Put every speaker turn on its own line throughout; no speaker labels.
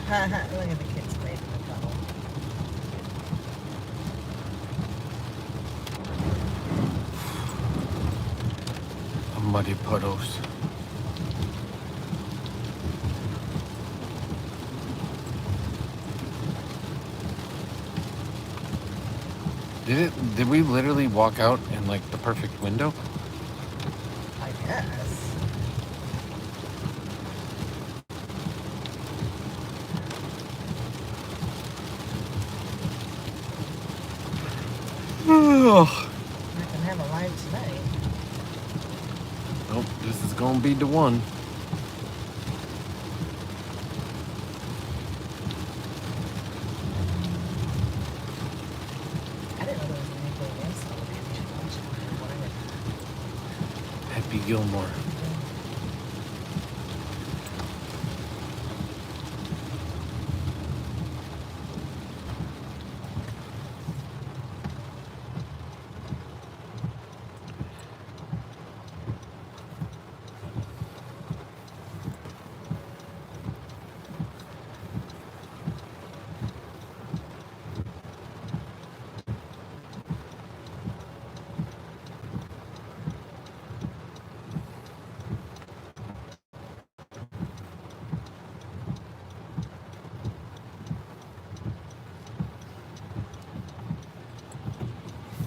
Look at the kids playing in the puddle.
Muddy puddles. Did we literally walk out in like the perfect window?
I guess.
Ugh.
Not gonna have a live tonight.
Nope, this is gonna be the one.
I didn't know there was anything else on the we should watch it.
Happy Gilmore.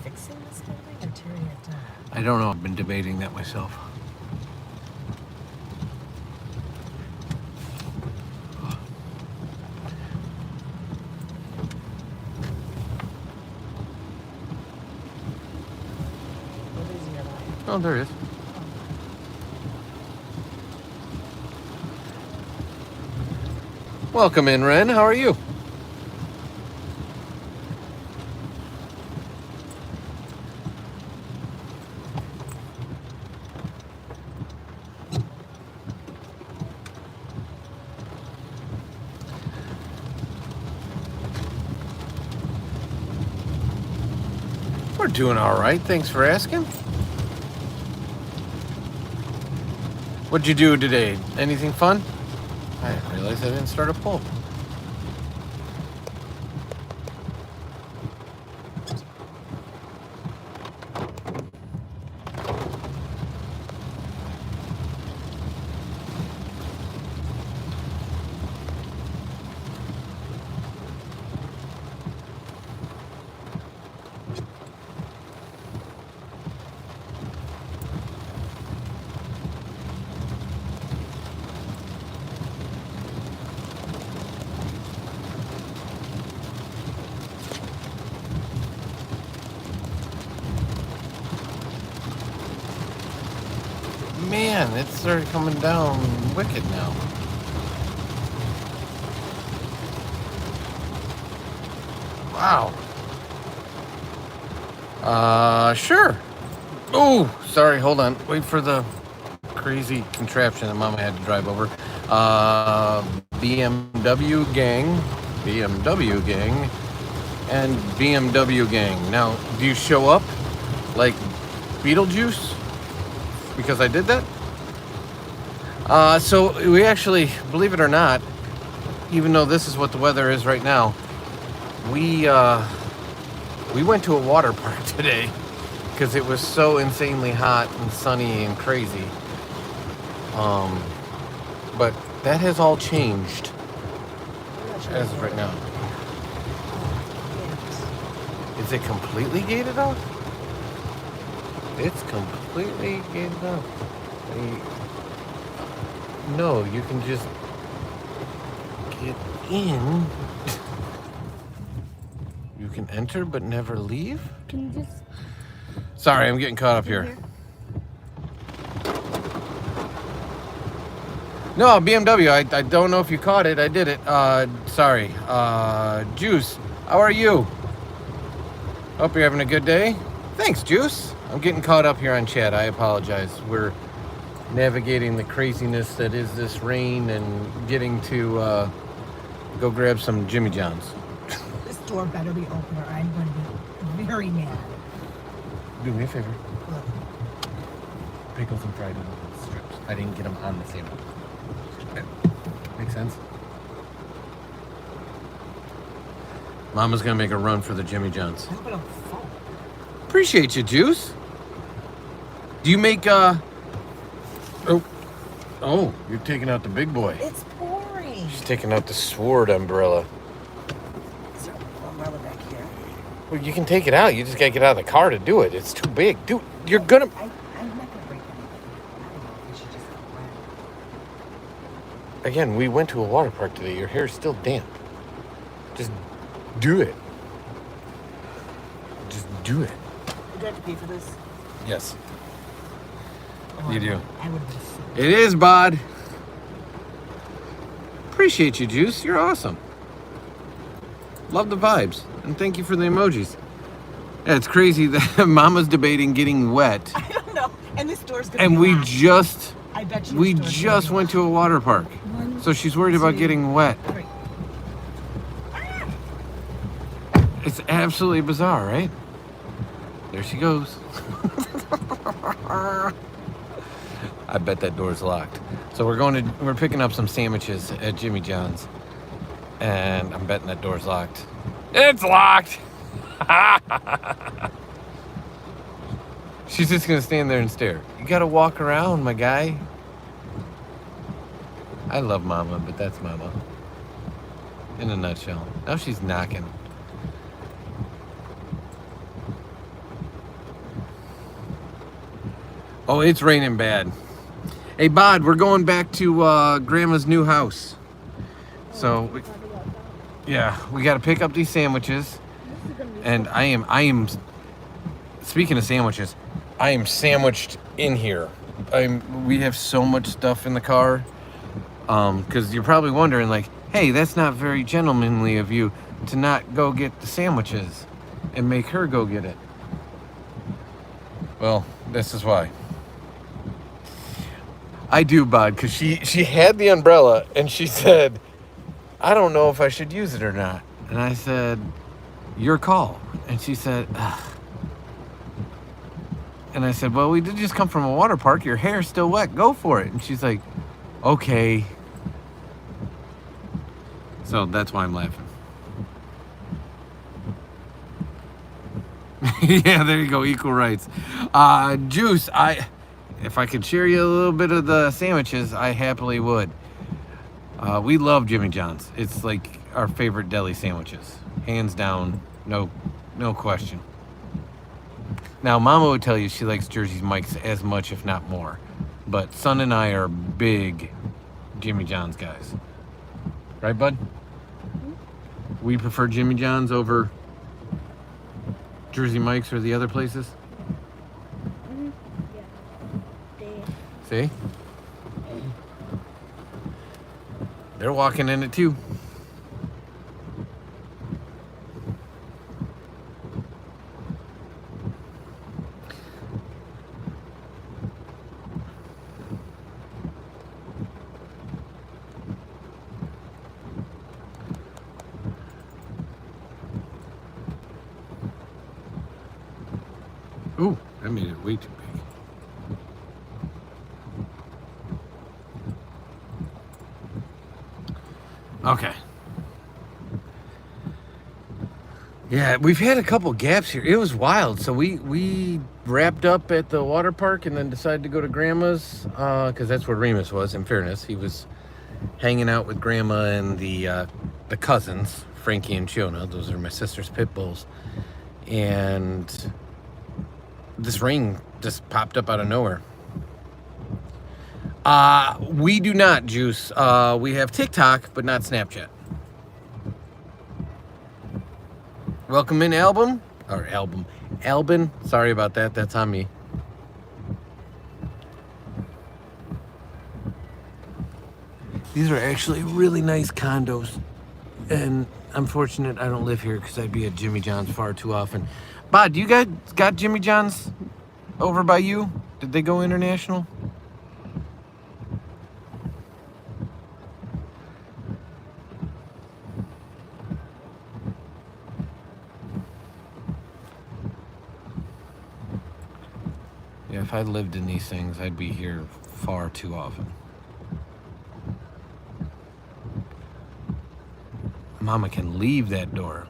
Fixing this building or tearing it down?
I don't know, I've been debating that myself.
What is your life?
Oh, there is. Welcome in, Ren. How are you? We're doing all right. Thanks for asking. What'd you do today? Anything fun? I realized I didn't start a poll. Man, it started coming down wicked now. Wow. Sure. Oh, sorry, hold on. Wait for the crazy contraption that Mama had to drive over. BMW gang, and BMW gang. Now, do you show up like Beetlejuice? Because I did that? So we actually, believe it or not, even though this is what the weather is right now, we went to a water park today because it was so insanely hot and sunny and crazy. But that has all changed as of right now. Is it completely gated off? It's completely gated off. No, you can just get in. You can enter but never leave?
Can you just...
Sorry, I'm getting caught up here. No, BMW. I don't know if you caught it. I did it. Sorry. Juice, how are you? Hope you're having a good day. Thanks, Juice. I'm getting caught up here on chat. I apologize. We're navigating the craziness that is this rain and getting to go grab some Jimmy John's.
This door better be open or I'm going to be very mad.
Do me a favor.
Look.
Pickles and fried strips. I didn't get them on the table. Make sense? Mama's gonna make a run for the Jimmy John's.
I hope I don't fall.
Appreciate you, Juice. Do you make Oh, you're taking out the big boy.
It's pouring.
She's taking out the sword umbrella.
Is there an umbrella back here?
Well, you can take it out. You just gotta get out of the car to do it. It's too big. Dude, you're gonna...
I'm not gonna break anything. I don't know if we should just go around.
Again, we went to a water park today. Your hair's still damp. Just do it. Just do it.
Do I have to pay for this?
Yes.
Oh,
You do.
I would have been so...
It is, Bod. Appreciate you, Juice. You're awesome. Love the vibes. And thank you for the emojis. Yeah, it's crazy that Mama's debating getting wet.
I don't know. And this door's gonna
And
be
we
locked.
just
I bet you this door's
just
gonna be
went to a water park.
One,
So she's worried about
two,
getting wet.
locked. 3.
It's absolutely bizarre, right? There she goes. I bet that door's locked. So we're picking up some sandwiches at Jimmy John's. And I'm betting that door's locked. It's locked! She's just gonna stand there and stare. You gotta walk around, my guy. I love Mama, but that's Mama. In a nutshell. Now she's knocking. Oh, it's raining bad. Hey, Bod, we're going back to Grandma's new house. So, yeah, we got to pick up these sandwiches. And I am, speaking of sandwiches, I am sandwiched in here. We have so much stuff in the car. Because you're probably wondering, like, hey, that's not very gentlemanly of you to not go get the sandwiches and make her go get it. Well, this is why. I do, Bod, because she had the umbrella and she said, I don't know if I should use it or not. And I said, your call. And she said, ugh. And I said, well, we did just come from a water park. Your hair's still wet. Go for it. And she's like, okay. So that's why I'm laughing. Yeah, there you go. Equal rights. Juice, if I could share you a little bit of the sandwiches, I happily would. We love Jimmy John's. It's like our favorite deli sandwiches. Hands down, no question. Now, Mama would tell you she likes Jersey Mike's as much, if not more. But Son and I are big Jimmy John's guys. Right, bud? We prefer Jimmy John's over Jersey Mike's or the other places? See? They're walking in it too. Ooh, that made it way too big. Okay. Yeah, we've had a couple gaps here. It was wild. So we wrapped up at the water park and then decided to go to Grandma's because that's where Remus was, in fairness. He was hanging out with Grandma and the cousins, Frankie and Shiona. Those are my sister's pit bulls. And this rain just popped up out of nowhere. We do not, Juice. We have TikTok, but not Snapchat. Welcome in, Albin. Sorry about that. That's on me. These are actually really nice condos. And I'm fortunate I don't live here because I'd be at Jimmy John's far too often. Bod, you guys got Jimmy John's over by you? Did they go international? Yeah, if I lived in these things, I'd be here far too often. Mama can leave that door.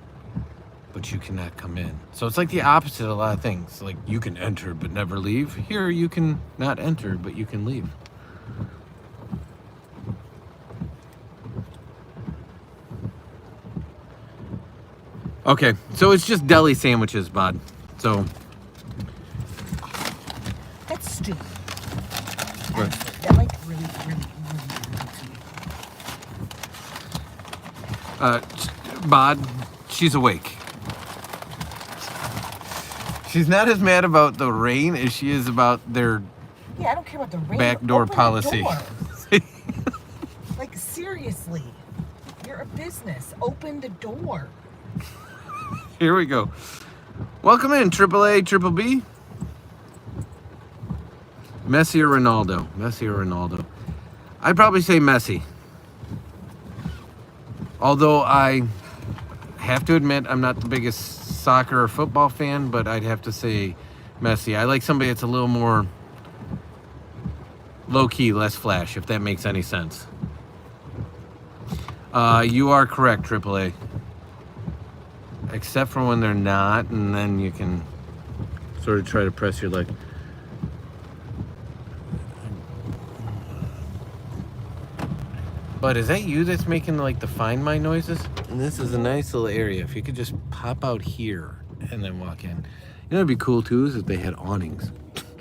but you cannot come in. So it's like the opposite of a lot of things. Like you can enter but never leave. Here you can not enter but you can leave. Okay, so it's just deli sandwiches, bud. So
That's stupid.
Right.
That like really
Bod, she's awake. She's not as mad about the rain as she is about their
Yeah, I don't care about the rain.
backdoor
Open the
policy.
door. Like, seriously. You're a business. Open the door.
Here we go. Welcome in, AAA, Triple B. Messi or Ronaldo? Messi or Ronaldo? I'd probably say Messi. Although I have to admit I'm not the biggest soccer or football fan, but I'd have to say Messi. I like somebody that's a little more low-key, less flash, if that makes any sense. You are correct, AAA. Except for when they're not, and then you can sort of try to press your leg. But is that you that's making like the Find My noises? And this is a nice little area. If you could just pop out here and then walk in. You know what'd be cool too is if they had awnings.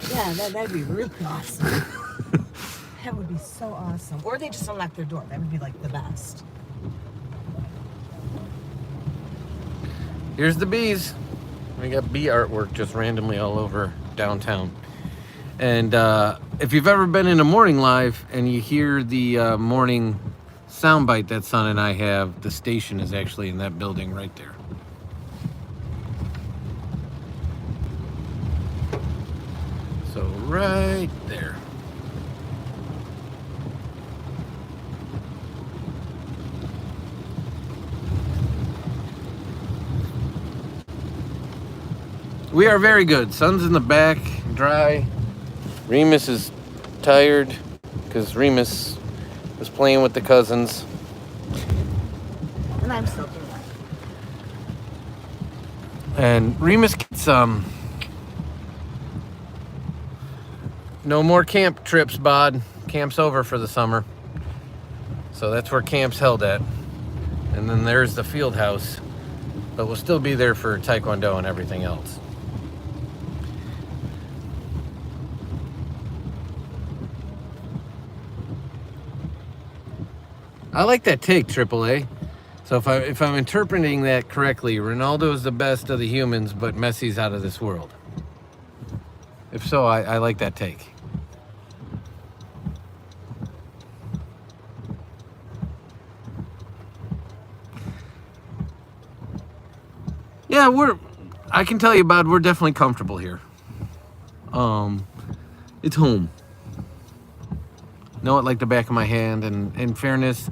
Yeah, that'd be really awesome. That would be so awesome. Or they just unlock their door. That would be like the best.
Here's the bees. We got bee artwork just randomly all over downtown. And if you've ever been in a morning live and you hear the morning soundbite that Son and I have, the station is actually in that building right there. So right there. We are very good. Son's in the back, dry. Remus is tired because Remus was playing with the cousins.
And I'm still doing that.
And Remus gets no more camp trips, Bod. Camp's over for the summer. So that's where camp's held at. And then there's the field house. But we'll still be there for Taekwondo and everything else. I like that take, AAA. So if I'm interpreting that correctly, Ronaldo is the best of the humans, but Messi's out of this world. If so, I like that take. Yeah, I can tell you, Bud, we're definitely comfortable here. It's home. Know it like the back of my hand, and in fairness,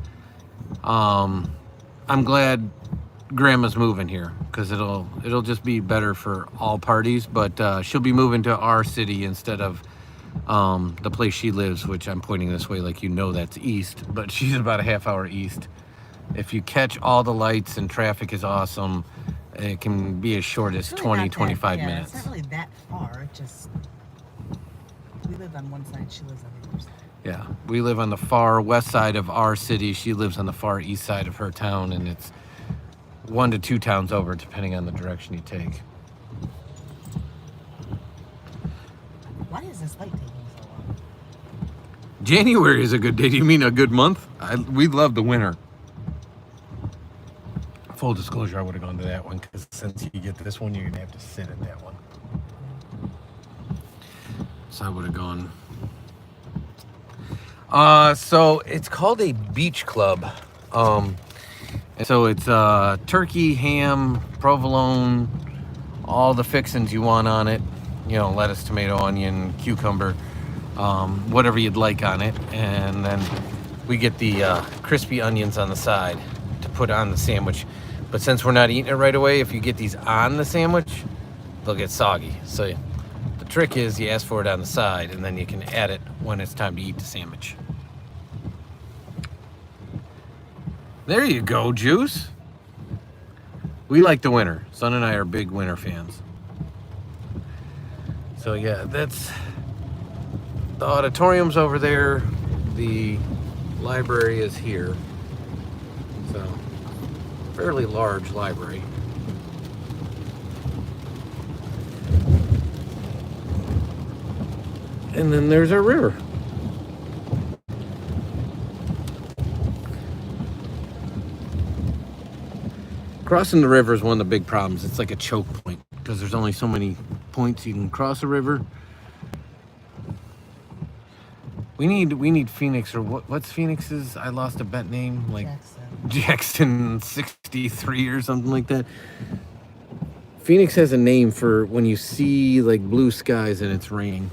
I'm glad Grandma's moving here because it'll just be better for all parties. But she'll be moving to our city instead of the place she lives, which I'm pointing this way like you know that's east, but she's about a half hour east. If you catch all the lights and traffic is awesome, it can be as short as 20, 25 minutes.
It's not really that far. It just, we live on one side, she lives on the other side.
Yeah, we live on the far west side of our city. She lives on the far east side of her town, and it's 1 to 2 towns over, depending on the direction you take.
Why is this light taking so long?
January is a good day. Do you mean a good month? We love the winter. Full disclosure, I would have gone to that one, because since you get this one, you're going to have to sit at that one. So I would have gone... so it's called a beach club. And so it's turkey, ham, provolone, all the fixings you want on it. You know, lettuce, tomato, onion, cucumber, whatever you'd like on it. And then we get the crispy onions on the side to put on the sandwich. But since we're not eating it right away, if you get these on the sandwich, they'll get soggy. So the trick is you ask for it on the side, and then you can add it when it's time to eat the sandwich. There you go, Juice. We like the winter. Son and I are big winter fans. So yeah, that's the auditorium's over there. The library is here. So fairly large library. And then there's our river. Crossing the river is one of the big problems. It's like a choke point because there's only so many points you can cross a river. We need Phoenix, or what's Phoenix's? I lost a bet name, like Jackson 63 or something like that. Phoenix has a name for when you see like blue skies and it's raining.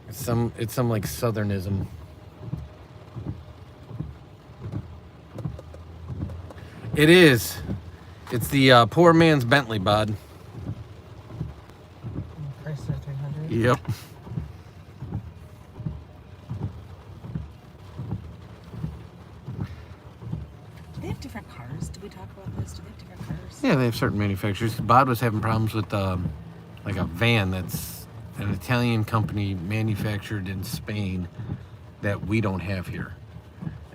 It's some like southernism. It is. It's the poor man's Bentley, bud.
Chrysler 300.
Yep.
Do they have different cars? Did we talk about this? Do they have different cars?
Yeah, they have certain manufacturers. Bod was having problems with like a van that's an Italian company manufactured in Spain that we don't have here,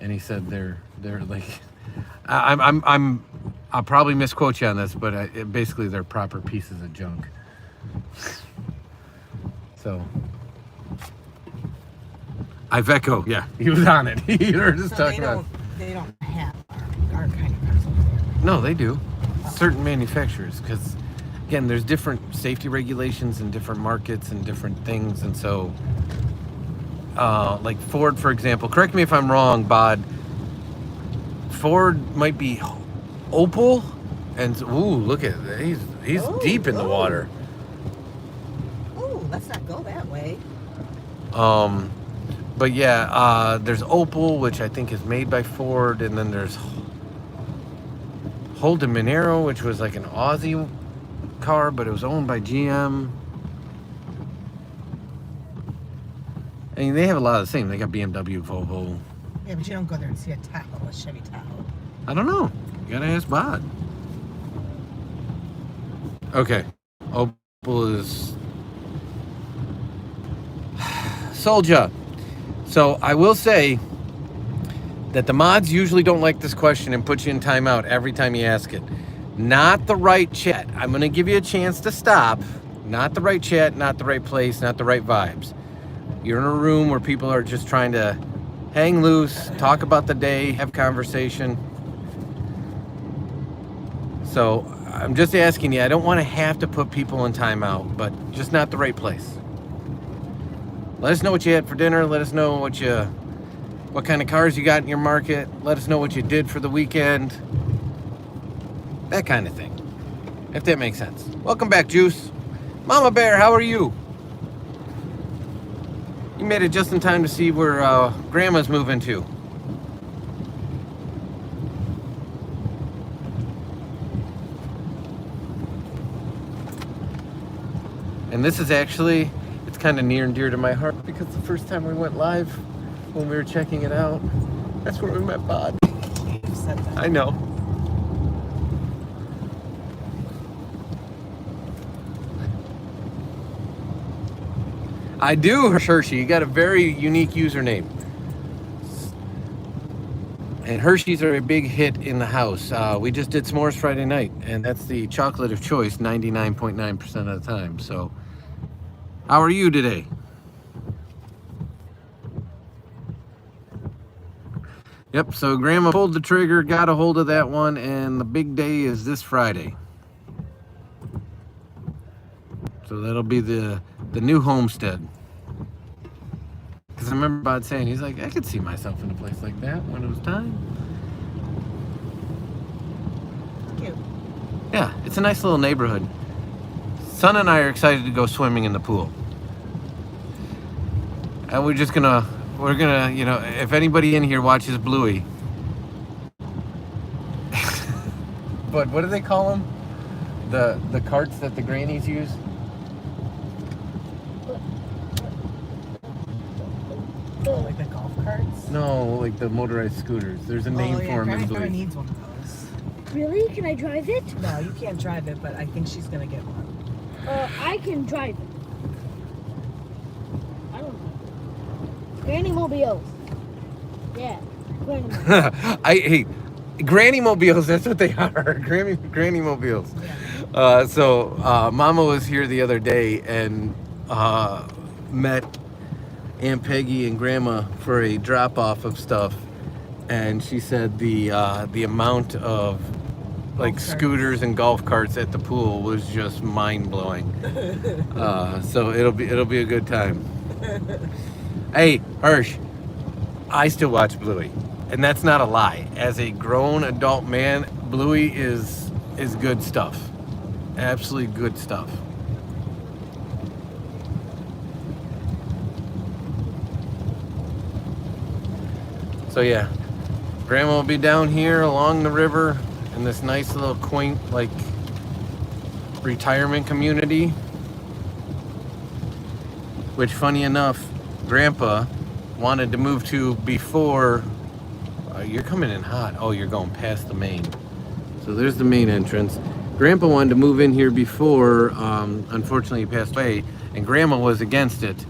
and he said they're like, I'll probably misquote you on this, but basically they're proper pieces of junk. So Iveco, yeah, he was on it. He heard us talking about.
They don't have our kind of cars over there.
No, they do. Certain manufacturers, because again, there's different safety regulations in different markets and different things, and so like Ford, for example. Correct me if I'm wrong, Bod. Ford might be Opal, and ooh, look at that. He's deep in the water.
Ooh, let's not go that way.
But yeah, there's Opal, which I think is made by Ford, and then there's Holden Monero, which was like an Aussie car, but it was owned by GM. I mean, they have a lot of the same. They got BMW, Volvo.
Yeah, but you don't go there and see a Tahoe, a Chevy Tahoe.
I don't know. You gotta ask Bod. Okay. Opal is Soldier. So I will say that the mods usually don't like this question and put you in timeout every time you ask it. Not the right chat. I'm going to give you a chance to stop. Not the right chat, not the right place, not the right vibes. You're in a room where people are just trying to hang loose, talk about the day, have conversation. So I'm just asking you, I don't want to have to put people in timeout, but just not the right place. Let us know what you had for dinner. Let us know what kind of cars you got in your market. Let us know what you did for the weekend. That kind of thing, if that makes sense. Welcome back, Juice. Mama Bear, how are you? You made it just in time to see where Grandma's moving to. And this is actually, it's kind of near and dear to my heart because the first time we went live, when we were checking it out, that's where we met Bod.
You've said that.
I know. I do, Hershey. You got a very unique username. And Hershey's are a big hit in the house. We just did s'mores Friday night, and that's the chocolate of choice 99.9% of the time. So, how are you today? Yep, so Grandma pulled the trigger, got a hold of that one, and the big day is this Friday. So that'll be the new homestead. Because I remember Bod saying, he's like, I could see myself in a place like that when it was time.
Cute.
Yeah, it's a nice little neighborhood. Son and I are excited to go swimming in the pool. And we're gonna, you know, if anybody in here watches Bluey. But what do they call them? The carts that the grannies use?
Like the golf carts?
No, like the motorized scooters. There's a name for them in
Granny
Bluey.
probably needs one of those.
Really? Can I drive it?
No, you can't drive it, but I think she's gonna get one.
I can drive it. I don't know. Granny mobiles. Yeah, granny mobiles.
Hey, granny mobiles. That's what they are. Granny mobiles.
Yeah.
So Mama was here the other day and met Aunt Peggy and Grandma for a drop off of stuff, and she said the amount of like
Golf carts.
scooters and golf carts at the pool was just mind blowing. So it'll be a good time. Hey, Hirsch, I still watch Bluey, and that's not a lie. As a grown adult man, Bluey is good stuff. Absolutely good stuff. So yeah, Grandma will be down here along the river in this nice little quaint like retirement community. Which, funny enough, Grandpa wanted to move to before. You're coming in hot. Oh, you're going past the main. So there's the main entrance. Grandpa wanted to move in here before, unfortunately he passed away, and Grandma was against it,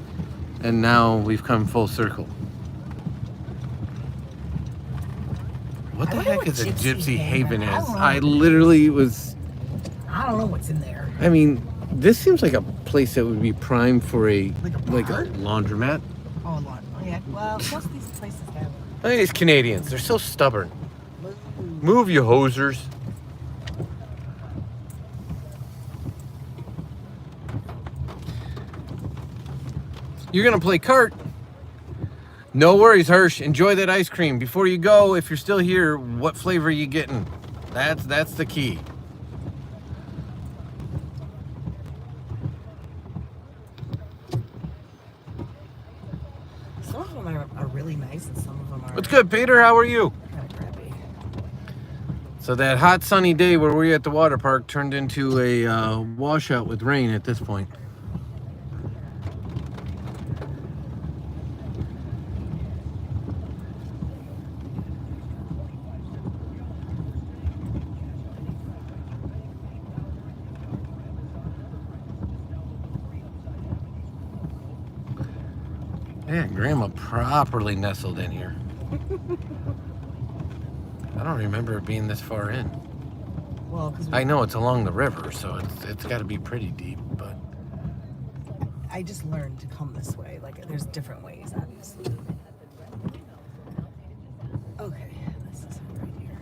and now we've come full circle. What the
I wonder
heck
what
is a
Gypsy
Gypsy
Haven?
Haven
I
is?
don't know.
I literally was,
I don't know what's in there.
I mean, this seems like a place that would be prime for a
Like a
like
bar?
a laundromat.
Oh, a lot. Oh, yeah. Well, most of these places have.
I think these Canadians, they're so stubborn. Move, you hosers. You're gonna play cart. No worries, Hirsch. Enjoy that ice cream. Before you go, if you're still here, what flavor are you getting? That's the key.
Some of them are really nice, and some of them are
What's good, Peter? How are you?
kind of crappy.
So that hot sunny day where we were at the water park turned into a washout with rain at this point. Yeah, Grandma properly nestled in here. I don't remember it being this far in.
Well, because
I know it's along the river, so it's got to be pretty deep, but
I just learned to come this way. Like, there's different ways, obviously. Okay, this is it right here.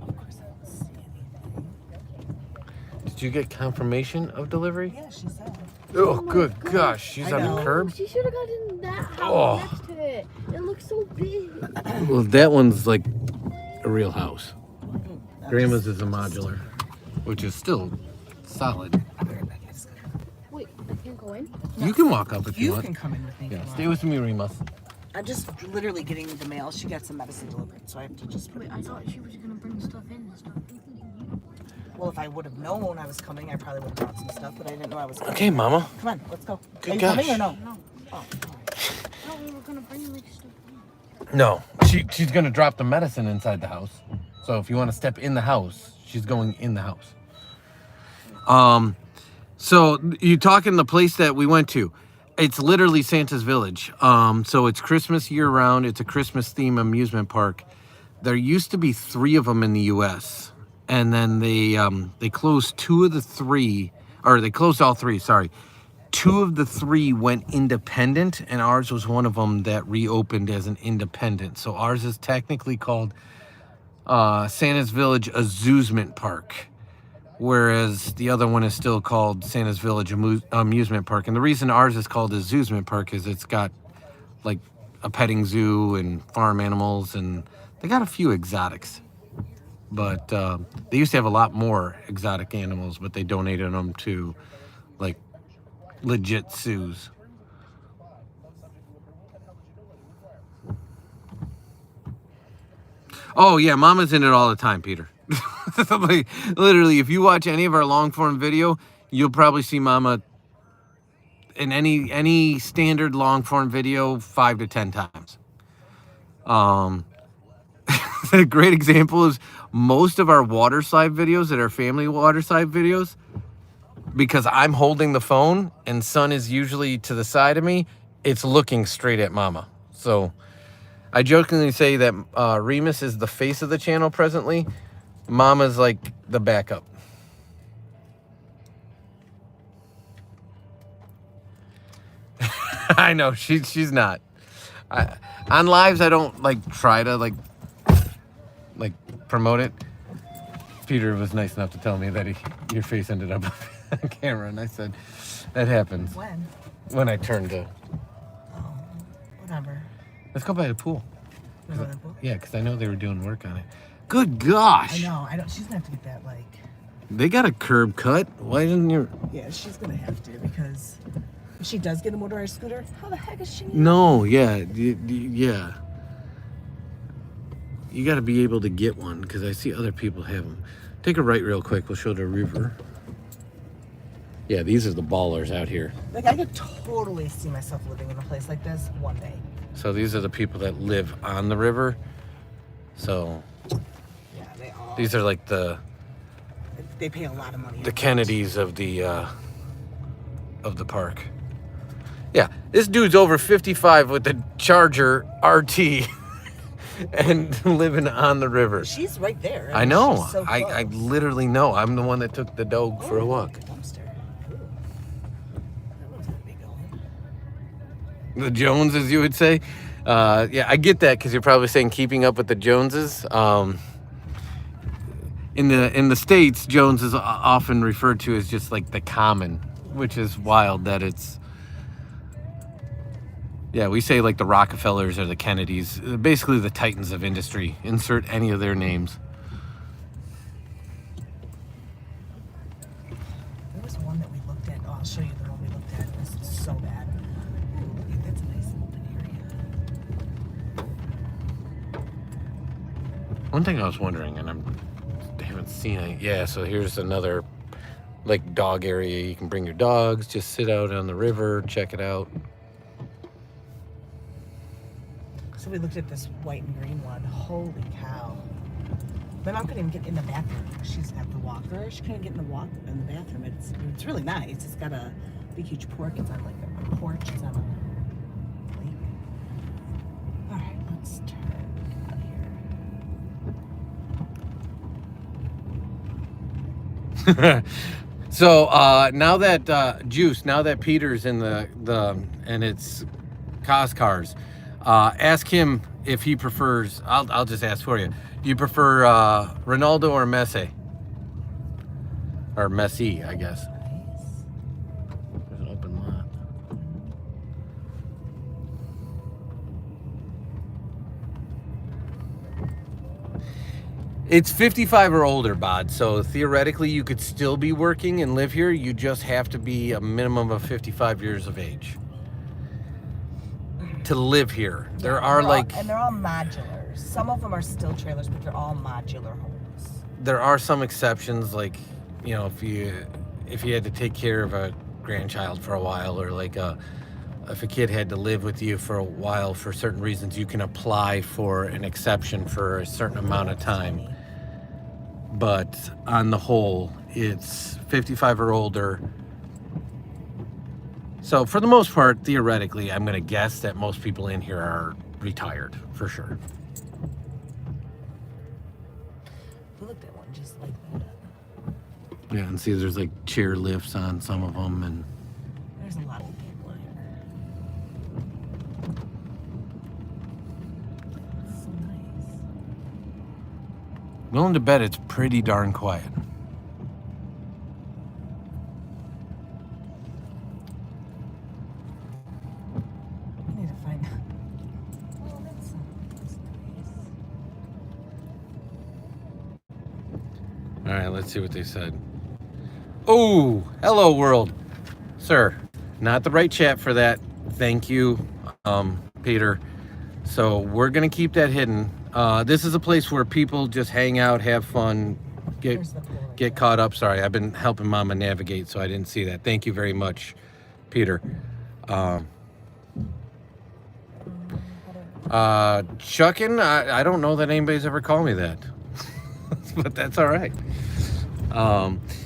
Of course, I don't see anything.
did you get confirmation of delivery?
Yeah, she said.
Oh, good gosh, she's
I
on the
know.
curb.
She should have gotten that house
Oh.
next to it. It looks so big.
Well, that one's like a real house.
I'm
Grandma's
just-
is a modular, which is still solid.
I'll be right back. I just gotta-
Wait, I can't go in?
You can walk up if you
You
want.
can come in with me. if
Yeah,
you
stay
want.
with me, Remus.
I'm just literally getting the mail. She got some medicine delivered, so I have to just put
Wait,
it
I
inside.
thought she was gonna bring stuff in and stuff, including you.
Well, if I would have known I was coming, I probably would have brought some stuff, but I didn't know I was coming.
Okay, Mama.
Come on, let's go.
Good
Are you
gosh.
coming or no?
No,
Oh, all right.
I thought we were gonna bring like stuff in.
No, she's gonna drop the medicine inside the house. So if you want to step in the house, she's going in the house. So you talking the place that we went to? It's literally Santa's Village. So it's Christmas year round. It's a Christmas theme amusement park. There used to be 3 of them in the U.S. and then they closed 2 of the 3, or they closed all 3. Sorry, 2 of the 3 went independent, and ours was one of them that reopened as an independent. So ours is technically called Santa's Village Amusement Park, whereas the other one is still called Santa's Village Amusement Park. And the reason ours is called Amusement Park is it's got like a petting zoo and farm animals, and they got a few exotics. But they used to have a lot more exotic animals, but they donated them to like legit zoos. Oh yeah, Mama's in it all the time, Peter. Like, literally, if you watch any of our long form video, you'll probably see Mama in any standard long form video 5 to 10 times. A great example is most of our water slide videos that are family water slide videos, because I'm holding the phone and son is usually to the side of me, it's looking straight at mama. So I jokingly say that Remus is the face of the channel presently. Mama's like the backup. I know she's not. On lives I don't like try to like promote it. Peter was nice enough to tell me that your face ended up on camera, and I said that happens when I turned to.
Oh, whatever.
Let's go by the pool.
Go by the pool?
Yeah, because I know they were doing work on it. Good gosh.
I know. She's gonna have to get that like.
They got a curb cut. Why didn't you?
Yeah, she's gonna have to, because if she does get a motorized scooter, how the heck is she?
No, yeah, yeah. You got to be able to get one, because I see other people have them. Take a right real quick. We'll show the river. Yeah, these are the ballers out here.
Like, I could totally see myself living in a place like this one day.
So these are the people that live on the river. So
Yeah, they all.
these are like
They pay a lot of money.
the Kennedys of the park. Yeah, this dude's over 55 with the Charger RT and living on the river.
She's right there.
I know.
She's so
I
close.
literally know. I'm the one that took the dog for a walk.
Look at the dumpster. Ooh. That one's gonna be going.
The Joneses, you would say? Yeah, I get that, because you're probably saying keeping up with the Joneses. In the States, Jones is often referred to as just like the common, which is wild that it's. Yeah, we say like the Rockefellers or the Kennedys, basically the titans of industry. Insert any of their names.
There was one that we looked at. Oh, I'll show you the one we looked at. This is so bad. Ooh, look at that's a nice open area.
One thing I was wondering, and I haven't seen it. Yeah, so here's another like dog area. You can bring your dogs, just sit out on the river, check it out.
So we looked at this white and green one. Holy cow. My mom couldn't even get in the bathroom. She's got the walker. She couldn't get in the bathroom. It's really nice. It's got a big huge porch. It's on like a porch. It's on a lake. All right, let's turn here.
So now that Peter's in the and it's cars, ask him if he prefers. I'll just ask for you. Do you prefer Ronaldo or Messi? Or Messi, I guess.
Nice.
There's an open lot. It's 55 or older, Bod. So theoretically, you could still be working and live here. You just have to be a minimum of 55 years of age to live here. There are
and they're all modular. Some of them are still trailers, but they're all modular homes.
There are some exceptions, like, you know, if you had to take care of a grandchild for a while, or like if a kid had to live with you for a while for certain reasons, you can apply for an exception for a certain amount of time. But on the whole, it's 55 or older. So for the most part, theoretically, I'm going to guess that most people in here are retired, for sure.
We looked at one just like that.
Yeah, and see, there's like chair lifts on some of them, and
There's a lot of people in here. It's so nice.
willing to bet it's pretty darn quiet.
I need to find out. Oh, that's nice.
All right, let's see what they said. Oh, hello world. Sir, not the right chat for that. Thank you, Peter. So we're gonna keep that hidden. This is a place where people just hang out, have fun, get caught up. Sorry, I've been helping Mama navigate, so I didn't see that. Thank you very much, Peter. Chucking, I don't know that anybody's ever called me that. But that's all right.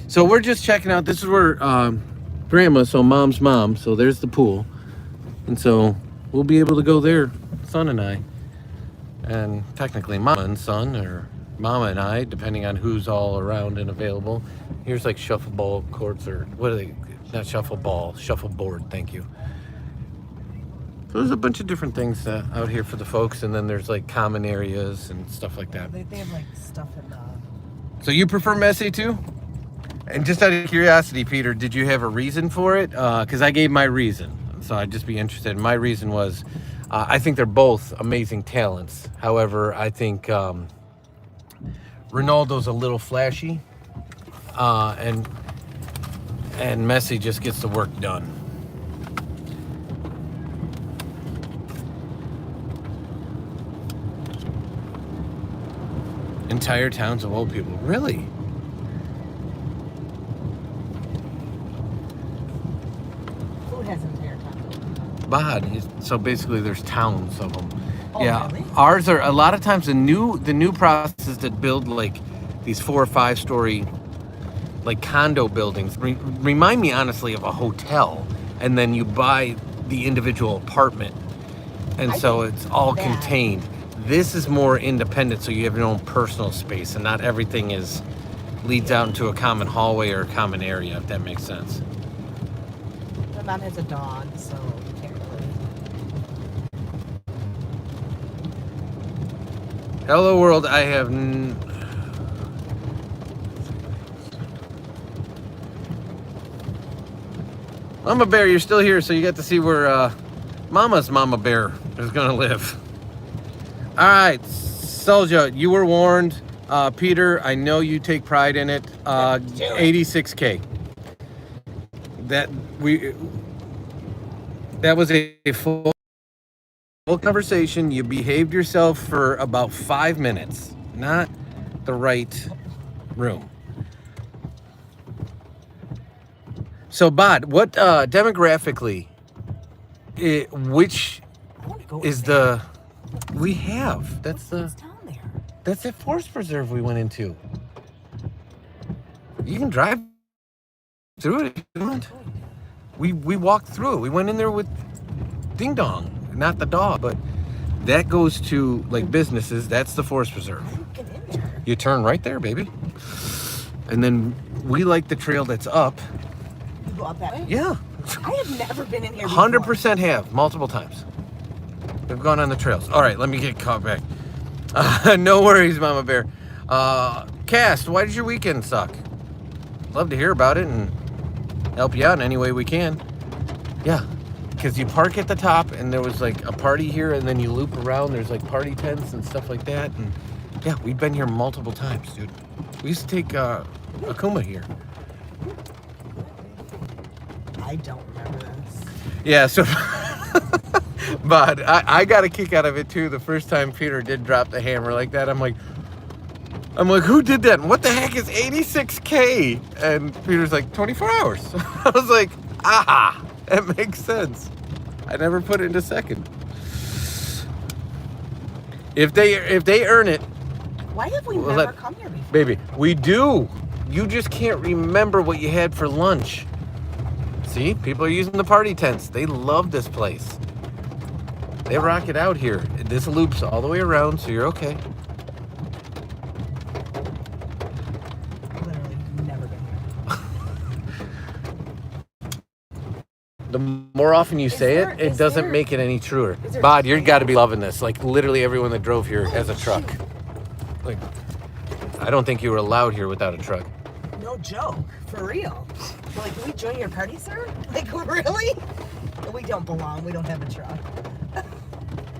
So we're just checking out. This is where Grandma, so Mom's mom, so there's the pool. And so we'll be able to go there, son and I. And technically Mama and son, or Mama and I, depending on who's all around and available. Here's like shuffleball courts, or what are they? Not shuffleball, shuffleboard, thank you. So there's a bunch of different things out here for the folks, and then there's like common areas and stuff like that.
They have like stuff in the...
So you prefer messy too? And just out of curiosity, Peter, did you have a reason for it? Because I gave my reason, so I'd just be interested. My reason was, I think they're both amazing talents. However, I think Ronaldo's a little flashy, and Messi just gets the work done. Entire towns of old people, really?
Who has entire town?
Bod. So basically, there's towns of them.
Oh,
yeah,
really?
Ours are a lot of times the new processes that build like these 4 or 5 story like condo buildings remind me honestly of a hotel, and then you buy the individual apartment, and so it's all contained. This is more independent, so you have your own personal space, and not everything leads out into a common hallway or a common area, if that makes sense.
My mom has a dog, so you can't really...
Hello world, I have Mama Bear, you're still here, so you get to see where Mama's Mama Bear is gonna live. All right, Solja, you were warned. Peter, I know you take pride in it. 86K. That was a full conversation. You behaved yourself for about 5 minutes. Not the right room. So, Bod, what demographically, which
I want to go
is
there.
the... We have. That's
What's down there?
That's the forest preserve we went into. You can drive through it if you want. We walked through it. We went in there with Ding Dong, not the dog, but that goes to like businesses. That's the forest preserve.
How do you get in there?
You turn right there, baby. And then we like the trail that's up.
You go up that way?
Yeah.
I have never been in here before.
100% have, multiple times. We've gone on the trails. All right, let me get caught back. No worries, Mama Bear. Cast, why did your weekend suck? Love to hear about it and help you out in any way we can. Yeah, because you park at the top and there was like a party here, and then you loop around. There's like party tents and stuff like that. And yeah, we've been here multiple times, dude. We used to take Akuma here.
I don't remember this.
Yeah, so... But I got a kick out of it too. The first time Peter did drop the hammer like that, I'm like, who did that? And what the heck is 86K? And Peter's like, 24 hours. I was like, aha, that makes sense. I never put it into second. If they earn it,
Why have we never come here before?
baby, we do. You just can't remember what you had for lunch. See, people are using the party tents. They love this place. They rock it out here. This loops all the way around, so you're okay.
Literally never been here.
The more often you say it, it doesn't make it any truer. Bod, you've got to be loving this. Like, literally everyone that drove here has a truck. Like, I don't think you were allowed here without a truck.
No joke. For real. They're like, can we join your party, sir? Like, really? We don't belong. We don't have a truck.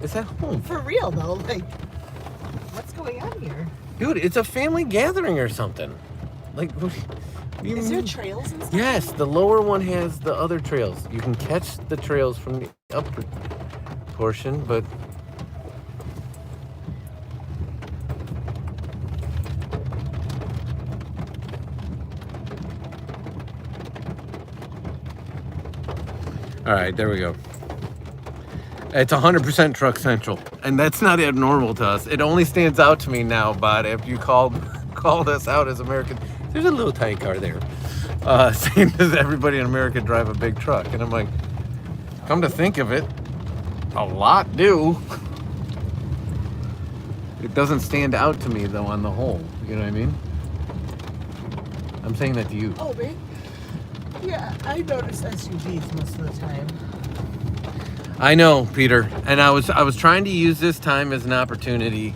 Is that home?
For real, though. Like, what's going on here?
Dude, it's a family gathering or something. Like,
Is there trails and stuff?
yes, the lower one has the other trails. You can catch the trails from the upper portion, but... All right, there we go. It's 100% Truck Central. And that's not abnormal to us. It only stands out to me now, but if you called us out as Americans, there's a little tiny car there. Saying, does everybody in America drive a big truck? And I'm like, come to think of it, a lot do. It doesn't stand out to me, though, on the whole. You know what I mean? I'm saying that to you.
Oh, me? Yeah, I notice SUVs most of the time.
I know, Peter. And I was trying to use this time as an opportunity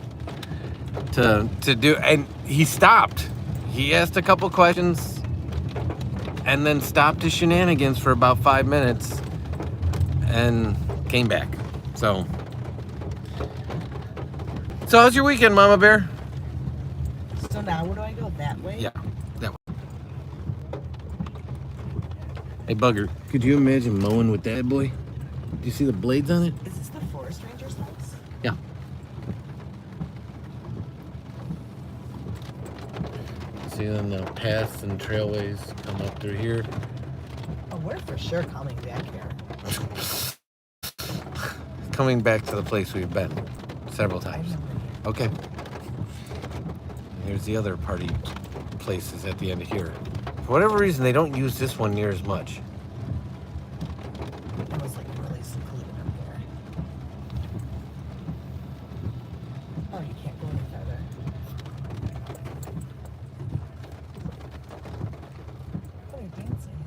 to do, and he stopped. He asked a couple questions and then stopped his shenanigans for about 5 minutes and came back. So how's your weekend, Mama Bear?
So now where do I go? That way?
Yeah, that way. Hey, Bugger, could you imagine mowing with that boy? Do you see the blades on it?
Is this the forest ranger's house?
Yeah. See then the paths and trailways come up through here.
Oh, we're for sure coming back here.
Coming back to the place we've been several times. Okay. Here's the other party places at the end of here. For whatever reason, they don't use this one near as much.
It was like really secluded up there. Oh, you can't go any further. Oh, you're dancing.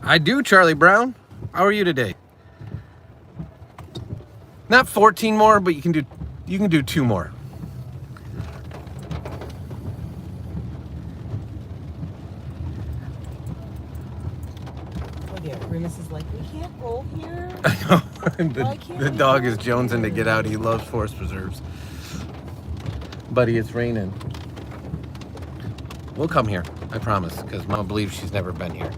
I do, Charlie Brown. How are you today? Not 14 more, but you can do 2 more.
Oh dear, Remus is like, we can't roll here.
I know.
Why can't
the
we
dog
go
is jonesing to get out. He loves forest preserves. Buddy, it's raining. We'll come here, I promise, because Mama believes she's never been here.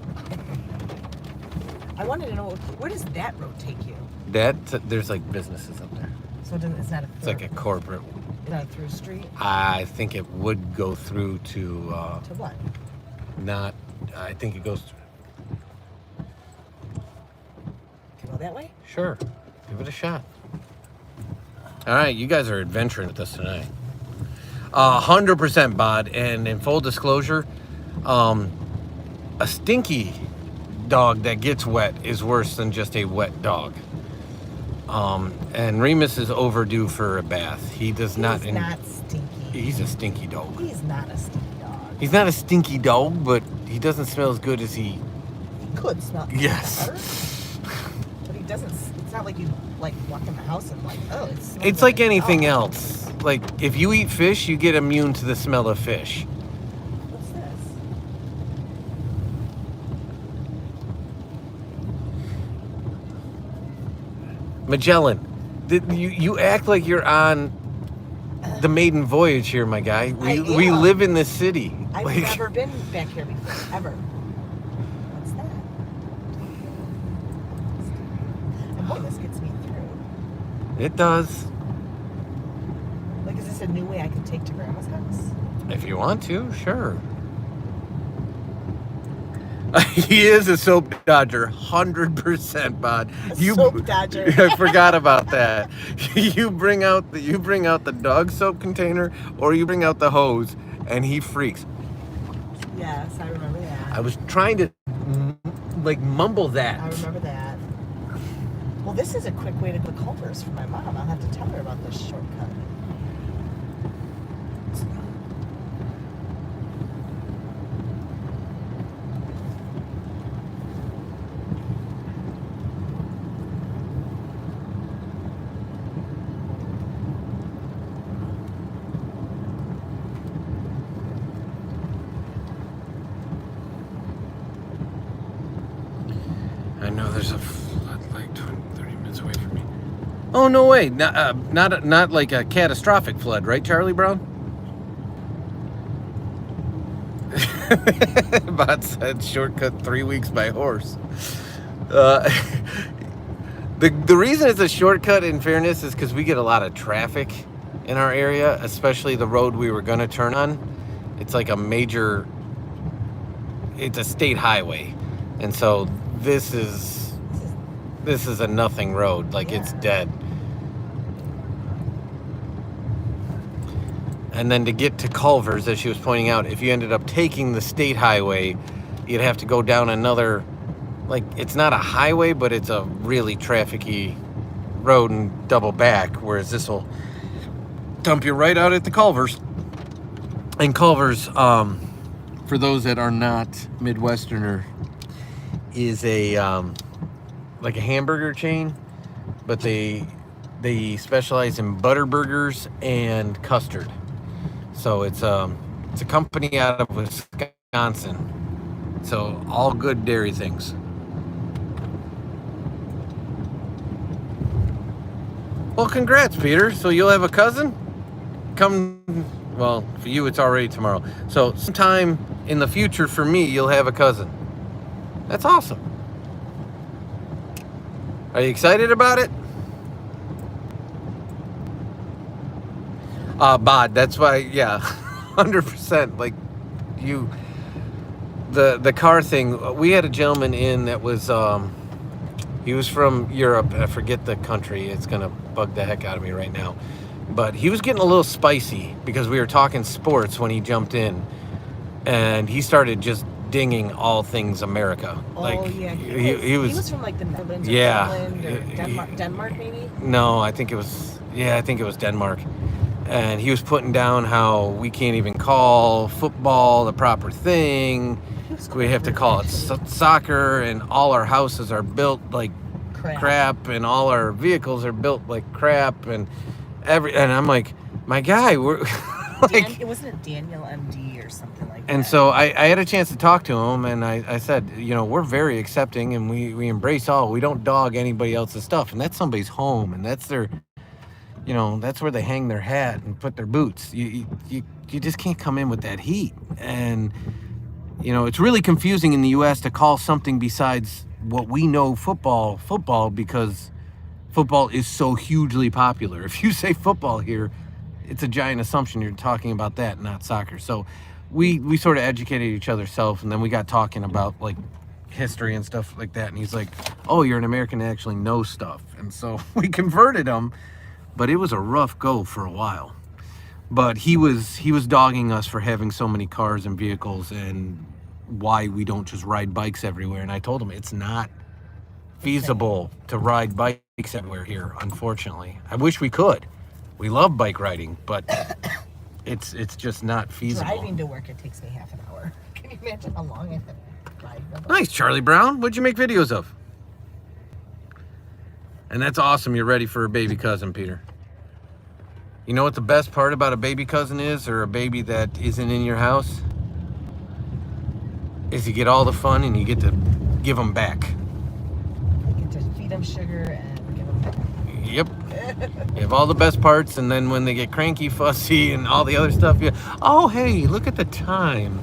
I wanted to know, where does that road take you?
There's like businesses up there.
So it's not a
It's like a corporate.
It's not a through street?
I think it would go through to.
To what?
Not. I think it goes.
To go that way?
Sure. Give it a shot. All right, you guys are adventuring with us tonight. 100% bod, and in full disclosure, a stinky dog that gets wet is worse than just a wet dog. And Remus is overdue for a bath. He does not.
He's not stinky.
He's a stinky dog.
He's not a stinky dog.
He's not a stinky dog, but he doesn't smell as good as he.
He could smell.
Yes.
Better, but he doesn't. It's not like you like walk in the house and like, oh,
It's like anything else. Like if you eat fish, you get immune to the smell of fish.
What's this?
Magellan, you act like you're on the maiden voyage here, my guy. We live in this city.
I've never been back here before, ever. What's that? And boy, this gets me through.
It does.
Like, is this a new way I can take to Grandma's house?
If you want to, sure. He is a soap dodger, 100%, bod.
Soap dodger.
I forgot about that. You bring out the dog soap container, or you bring out the hose, and he freaks.
Yes, I remember that.
I was trying to mumble that.
I remember that. Well, this is a quick way to go to Culver's for my mom. I'll have to tell her about this shortcut.
I know there's a flood like 30 minutes away from me. Oh, no way. Not like a catastrophic flood, right, Charlie Brown? Bot said shortcut 3 weeks by horse. The reason it's a shortcut, in fairness, is because we get a lot of traffic in our area, especially the road we were going to turn on. It's like it's a state highway. And so this is a nothing road. Like, it's dead. And then to get to Culver's, as she was pointing out, if you ended up taking the state highway, you'd have to go down another, like, it's not a highway, but it's a really trafficy road and double back, whereas this will dump you right out at the Culver's. And Culver's, for those that are not Midwesterner, is a like a hamburger chain, but they specialize in butter burgers and custard. So it's a company out of Wisconsin. So all good dairy things. Well, congrats, Peter. So you'll have a cousin? Well, for you it's already tomorrow. So sometime in the future for me, you'll have a cousin. That's awesome. Are you excited about it? Bod, that's why, yeah, 100%. Like, the car thing, we had a gentleman in that was, he was from Europe, I forget the country, it's gonna bug the heck out of me right now, but he was getting a little spicy because we were talking sports when he jumped in, and he started just dinging all things America.
Yeah,
he was
from like the Netherlands or Finland or Denmark maybe?
No, I think it was Denmark. And he was putting down how we can't even call football the proper thing. We have to call it soccer, and all our houses are built like crap, and all our vehicles are built like crap, and I'm like, my guy, we're like,
it wasn't a Daniel MD or something like that.
And so I had a chance to talk to him, and I said, we're very accepting, and we embrace all. We don't dog anybody else's stuff, and that's somebody's home, and that's their, that's where they hang their hat and put their boots. You just can't come in with that heat. And it's really confusing in the U.S. to call something besides what we know football, because football is so hugely popular. If you say football here, it's a giant assumption you're talking about that, not soccer. So we sort of educated each other self, and then we got talking about like history and stuff like that. And he's like, "Oh, you're an American that actually knows stuff." And so we converted him, but it was a rough go for a while. But he was dogging us for having so many cars and vehicles, and why we don't just ride bikes everywhere. And I told him it's not feasible to ride bikes everywhere here, unfortunately. I wish we could. We love bike riding, but it's just not feasible.
Driving to work, it takes me half an hour. Can you imagine how long I have to drive?
Nice, Charlie Brown. What'd you make videos of? And that's awesome. You're ready for a baby cousin, Peter. You know what the best part about a baby cousin is, or a baby that isn't in your house? Is you get all the fun and you get to give them back.
You get to feed them sugar and give them back.
Yep. You have all the best parts, and then when they get cranky, fussy, and all the other stuff, oh, hey, look at the time.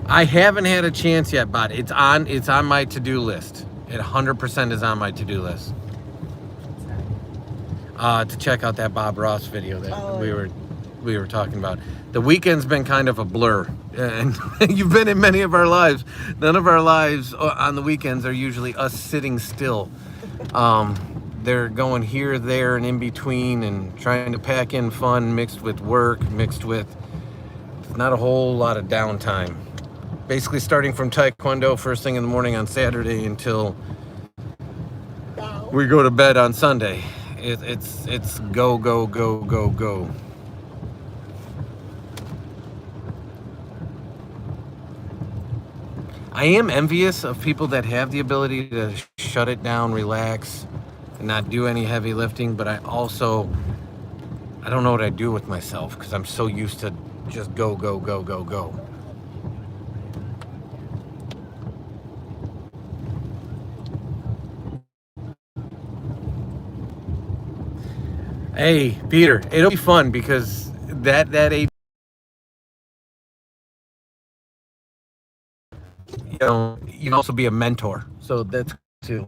I haven't had a chance yet, but it's on my to-do list. It 100% is on my to-do list. To check out that Bob Ross video that we were talking about. The weekend's been kind of a blur, and you've been in many of our lives. None of our lives on the weekends are usually us sitting still. They're going here, there, and in between, and trying to pack in fun mixed with work, mixed with not a whole lot of downtime. Basically starting from Taekwondo first thing in the morning on Saturday until we go to bed on Sunday. It's go, go, go, go, go. I am envious of people that have the ability to shut it down, relax, and not do any heavy lifting, but I don't know what I'd do with myself because I'm so used to just go, go, go, go, go. Hey, Peter, it'll be fun because that age, you can also be a mentor. So that's too.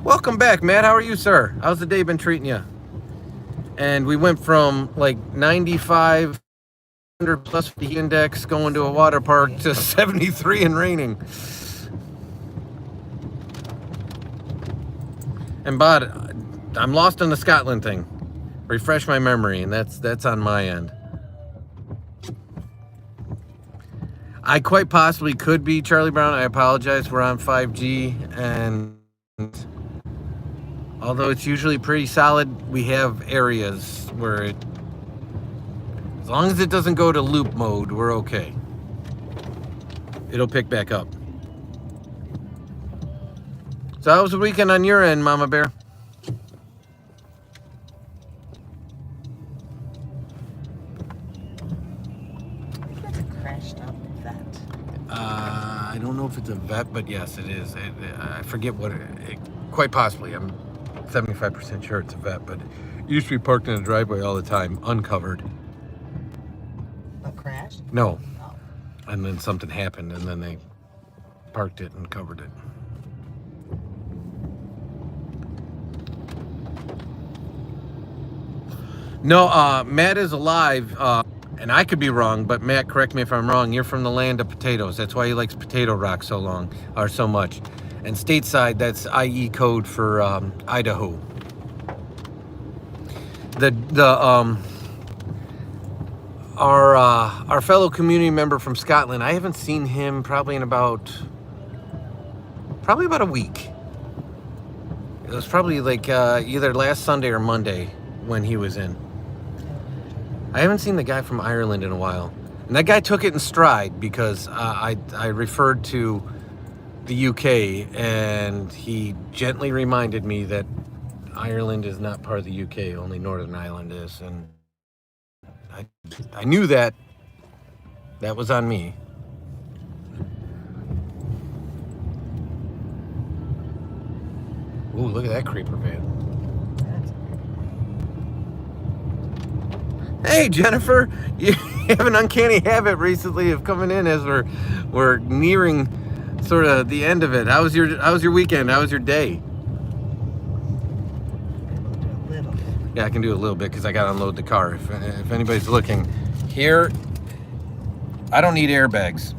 Welcome back, Matt. How are you, sir? How's the day been treating you? And we went from like 95 plus the index going to a water park to 73 and raining. And Bod, I'm lost on the Scotland thing. Refresh my memory, and that's on my end. I quite possibly could be Charlie Brown. I apologize. We're on 5G, and although it's usually pretty solid, we have areas where it, as long as it doesn't go to loop mode, we're okay. It'll pick back up. So how was the weekend on your end, Mama Bear?
I think that's a crashed up vet.
I don't know if it's a vet, but yes, it is. I forget what it quite possibly. I'm 75% sure it's a vet, but it used to be parked in the driveway all the time, uncovered.
A crash?
No.
Oh.
And then something happened, and then they parked it and covered it. No, Matt is alive, and I could be wrong, but Matt, correct me if I'm wrong. You're from the land of potatoes. That's why he likes Potato Rock so much. And stateside, that's IE code for Idaho. Our fellow community member from Scotland, I haven't seen him probably in about a week. It was probably like either last Sunday or Monday when he was in. I haven't seen the guy from Ireland in a while. And that guy took it in stride because I referred to the UK, and he gently reminded me that Ireland is not part of the UK, only Northern Ireland is. And I knew that. That was on me. Ooh, look at that creeper van. Hey, Jennifer, you have an uncanny habit recently of coming in as we're nearing sort of the end of it. How was your weekend? How was your day? Yeah, I can do a little bit because I got to unload the car. If anybody's looking here, I don't need airbags.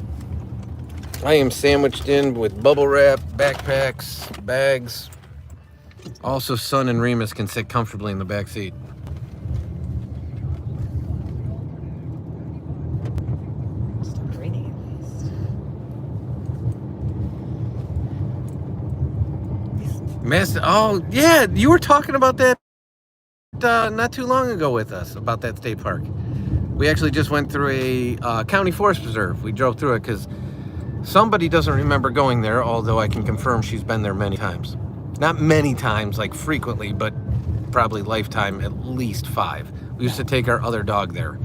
I am sandwiched in with bubble wrap, backpacks, bags. Also, Son and Remus can sit comfortably in the back seat. Oh, yeah, you were talking about that not too long ago with us, about that state park. We actually just went through a county forest preserve. We drove through it because somebody doesn't remember going there, although I can confirm she's been there many times. Not many times, like frequently, but probably lifetime, at least 5. We used to take our other dog there.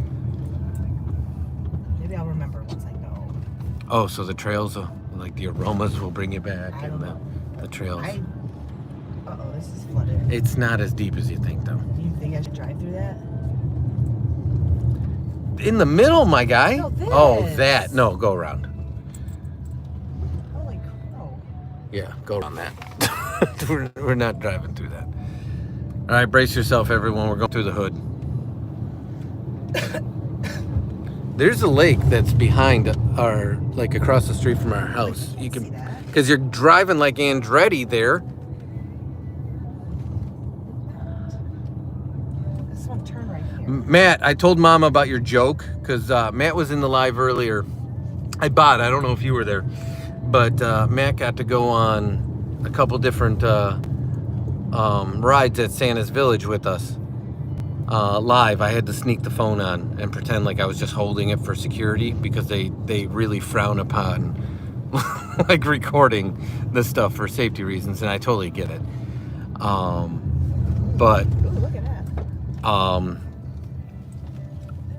Maybe I'll remember once I go.
Oh, so the trails, like the aromas will bring you back, and the trails.
Uh-oh, this is flooded.
It's not as deep as you think, though.
Do you think I should drive through that?
In the middle, my guy.
No, this.
Oh, that. No, go around.
Holy crow.
Yeah, go around that. We're not driving through that. All right, brace yourself, everyone. We're going through the hood. There's a lake that's behind like across the street from our house. You can, because you're driving like Andretti there. Matt, I told Mama about your joke because Matt was in the live earlier. I don't know if you were there, but Matt got to go on a couple different rides at Santa's Village with us live. I had to sneak the phone on and pretend like I was just holding it for security because they really frown upon like recording this stuff for safety reasons, and I totally get it. But
ooh, look at that.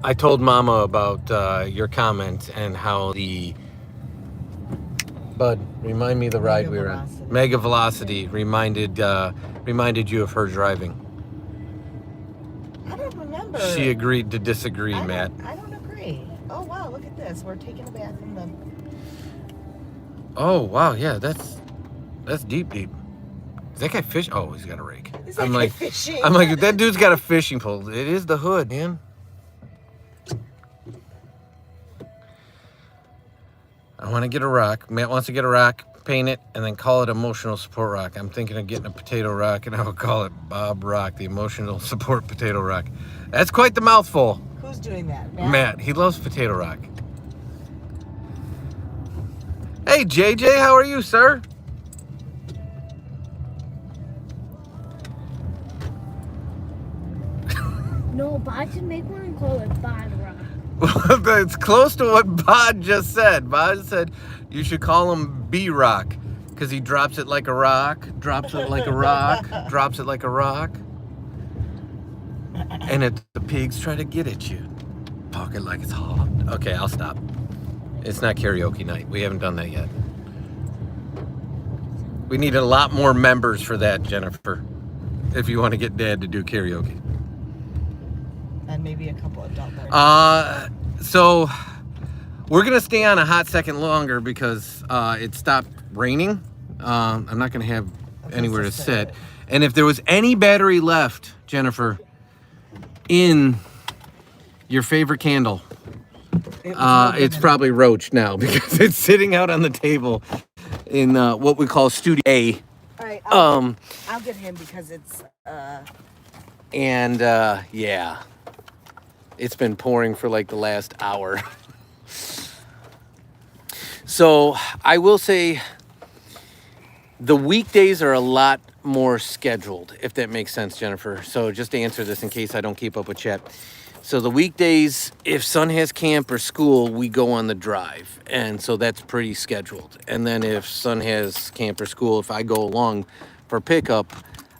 I told Mama about your comment and how the Bud, remind me the ride we were on. Mega Velocity reminded you of her driving.
I don't remember.
She agreed to disagree, Matt.
I don't agree. Oh wow, look at this. We're taking a bath in the
Oh, wow. Yeah, that's deep, deep. Is that guy fish? Oh, he's got a rake.
Is that
I'm
guy
like,
fishing?
I'm like, that dude's got a fishing pole. It is the hood, man. I want to get a rock. Matt wants to get a rock, paint it, and then call it emotional support rock. I'm thinking of getting a potato rock, and I would call it Bob Rock, the emotional support potato rock. That's quite the mouthful.
Who's doing that? Matt?
Matt, he loves potato rock. Hey, JJ, how are you, sir?
No, but I should make one and call it Bod Rock.
It's close to what Bod just said. Bod said you should call him B-Rock because he drops it like a rock, drops it like a rock, drops it like a rock. And the pigs try to get at you. Talk it like it's hot. Okay, I'll stop. It's not karaoke night. We haven't done that yet. We need a lot more members for that, Jennifer, if you want to get Dad to do karaoke.
And maybe a couple adult versions.
So we're gonna stay on a hot second longer because it stopped raining. I'm not gonna have anywhere to sit. And if there was any battery left, Jennifer, in your favorite candle, it's probably roached now because it's sitting out on the table in what we call Studio A.
All right, I'll get him because it's
And yeah, it's been pouring for like the last hour. So I will say the weekdays are a lot more scheduled, if that makes sense, Jennifer. So just to answer this in case I don't keep up with chat. So the weekdays, if son has camp or school, we go on the drive. And so that's pretty scheduled. And then if son has camp or school, if I go along for pickup,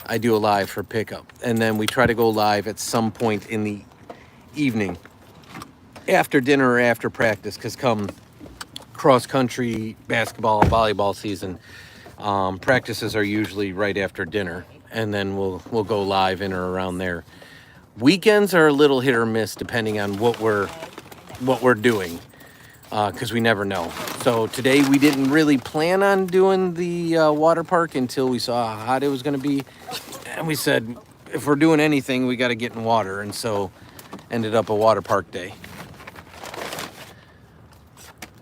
I do a live for pickup. And then we try to go live at some point in the evening after dinner or after practice, because come cross-country basketball and volleyball season, practices are usually right after dinner, and then we'll go live in or around there. Weekends are a little hit or miss depending on what we're doing, because we never know. So today we didn't really plan on doing the water park until we saw how hot it was going to be, and we said if we're doing anything we got to get in water, and so ended up a water park day.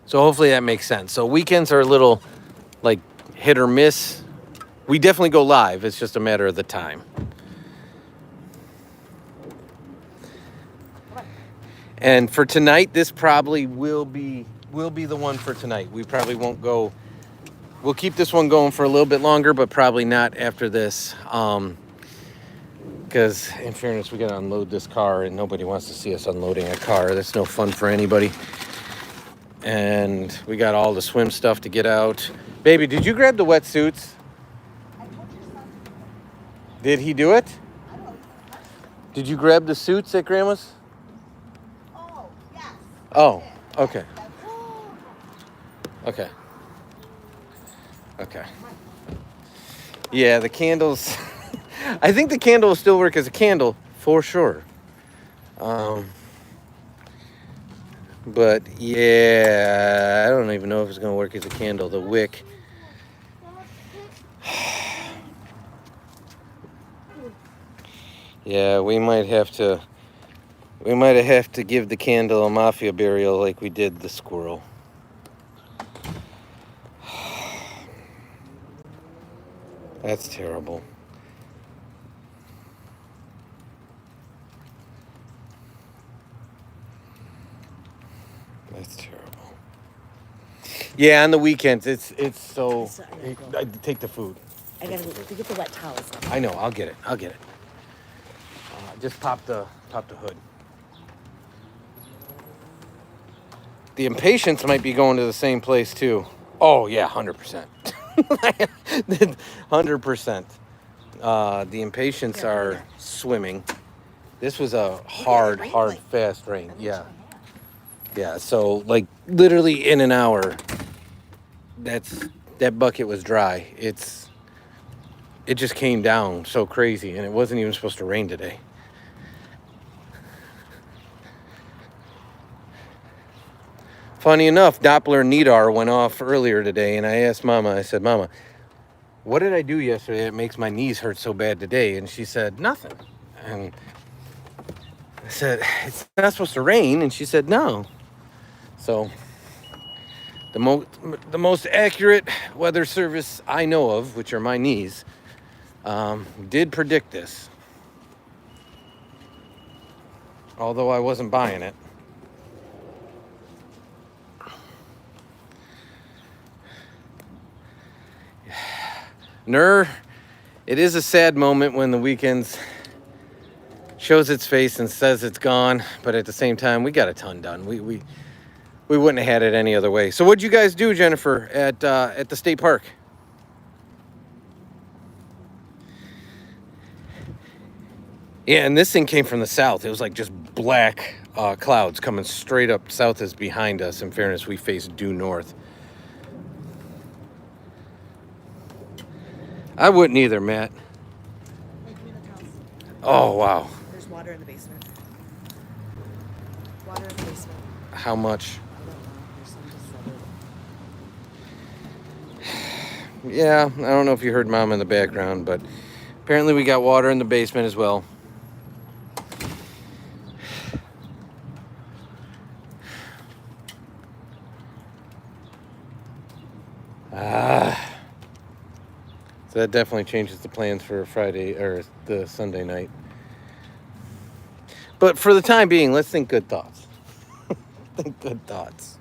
So hopefully that makes sense. So weekends are a little like hit or miss. We definitely go live. It's just a matter of the time. And for tonight, this probably will be the one for tonight. We probably won't go. We'll keep this one going for a little bit longer, but probably not after this. Because in fairness, we got to unload this car, and nobody wants to see us unloading a car. That's no fun for anybody. And we got all the swim stuff to get out. Baby, did you grab the wetsuits? Did he do it? Did you grab the suits at Grandma's?
Oh, yes.
Oh, okay. Okay. Okay. Yeah, the candles. I think the candle will still work as a candle, for sure. But yeah, I don't even know if it's going to work as a candle. The wick. Yeah, we might have to give the candle a mafia burial like we did the squirrel. That's terrible. That's terrible. Yeah, on the weekends, it's so. I take the food.
I gotta get the wet towels.
I know. I'll get it. Just pop the hood. The impatience might be going to the same place too. Oh yeah, 100%. 100%. The impatience are swimming. This was a hard, fast rain. Yeah. Yeah, so like literally in an hour, that bucket was dry. It just came down so crazy, and it wasn't even supposed to rain today. Funny enough, Doppler NEDAR went off earlier today, and I asked Mama, I said, Mama, what did I do yesterday that makes my knees hurt so bad today? And she said, nothing. And I said, it's not supposed to rain. And she said, no. So the most accurate weather service I know of, which are my knees, did predict this. Although I wasn't buying it. It is a sad moment when the weekends shows its face and says it's gone, but at the same time, we got a ton done. We wouldn't have had it any other way. So what'd you guys do, Jennifer, at the state park? Yeah, and this thing came from the south. It was like just black clouds coming straight up south as behind us. In fairness, we face due north. I wouldn't either, Matt. Oh, wow.
There's water in the basement. Water in the basement.
How much?
I don't know. There's some just settled.
Yeah, I don't know if you heard Mom in the background, but apparently we got water in the basement as well. So that definitely changes the plans for Friday or the Sunday night. But for the time being, let's think good thoughts. Think good thoughts.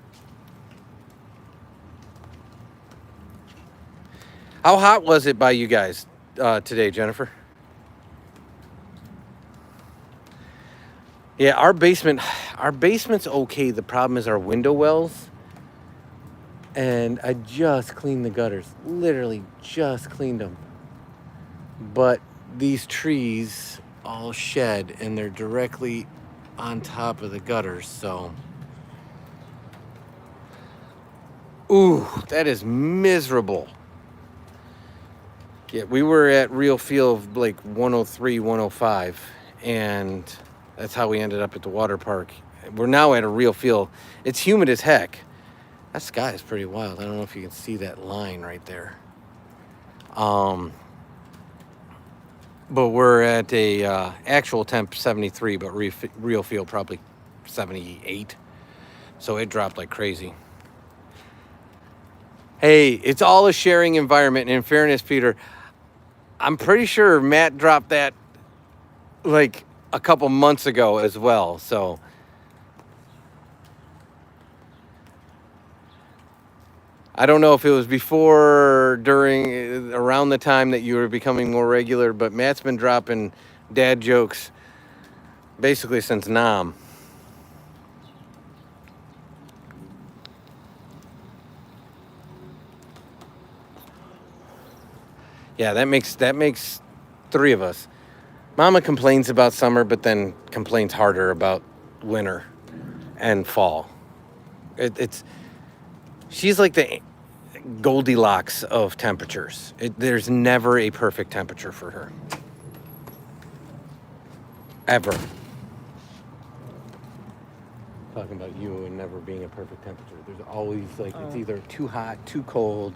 How hot was it by you guys today, Jennifer? Yeah, our basement's okay. The problem is our window wells. And I just cleaned the gutters. Literally just cleaned them. But these trees all shed and they're directly on top of the gutters, so. Ooh, that is miserable. Yeah, we were at Real Feel of like 103, 105, and that's how we ended up at the water park. We're now at a Real Feel. It's humid as heck. That sky is pretty wild. I don't know if you can see that line right there. But we're at a actual temp 73, but real feel probably 78. So it dropped like crazy. Hey, it's all a sharing environment. And in fairness, Peter, I'm pretty sure Matt dropped that like a couple months ago as well. So I don't know if it was before, during, around the time that you were becoming more regular, but Matt's been dropping dad jokes basically since Nam. Yeah, that makes 3 of us. Mama complains about summer, but then complains harder about winter and fall. She's like the Goldilocks of temperatures. There's never a perfect temperature for her. Ever. Talking about you and never being a perfect temperature. There's always it's either too hot, too cold,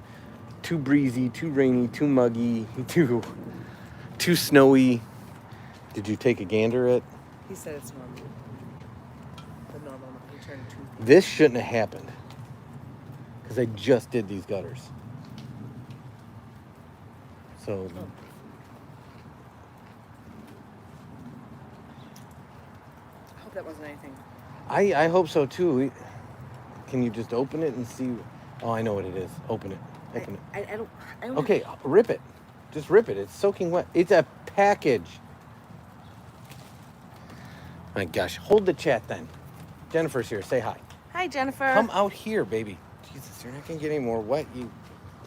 too breezy, too rainy, too muggy, too snowy. Did you take a gander at?
He said it's normal. The normal. He turned 2.
This shouldn't have happened. Because I just did these gutters. So.
I hope that wasn't anything.
I hope so too. Can you just open it and see? Oh, I know what it is. Open it. Open it.
I don't.
Okay, rip it. Just rip it. It's soaking wet. It's a package. My gosh. Hold the chat then. Jennifer's here. Say hi.
Hi, Jennifer.
Come out here, baby. Jesus, you're not going to get any more wet. You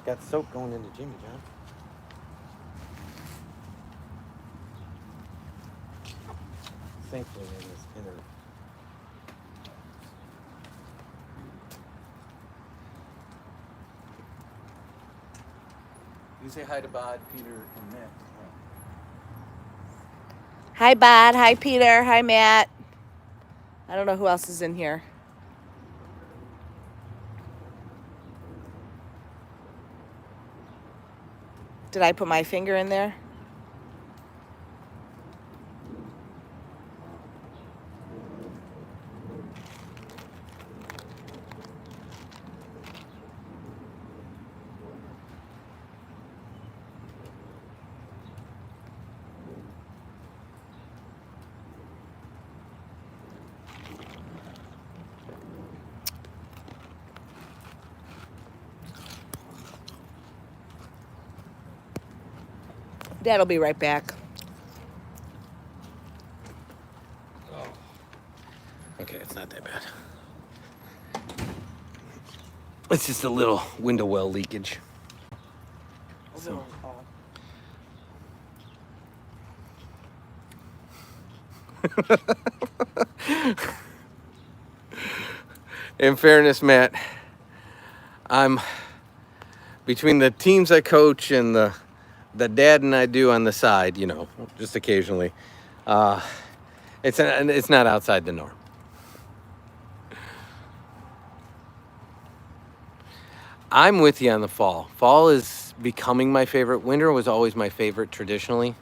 got soap going into Jimmy, John. Thankfully, in this inner. You say hi to Bod, Peter, and Matt.
Hi, Bod. Hi, Peter. Hi, Matt. I don't know who else is in here. Did I put my finger in there? Dad'll be right back.
Okay, it's not that bad. It's just a little window well leakage. So. In fairness, Matt, I'm between the teams I coach and the dad and I do on the side, you know, just occasionally. It's not outside the norm. I'm with you on the fall. Fall is becoming my favorite. Winter was always my favorite traditionally,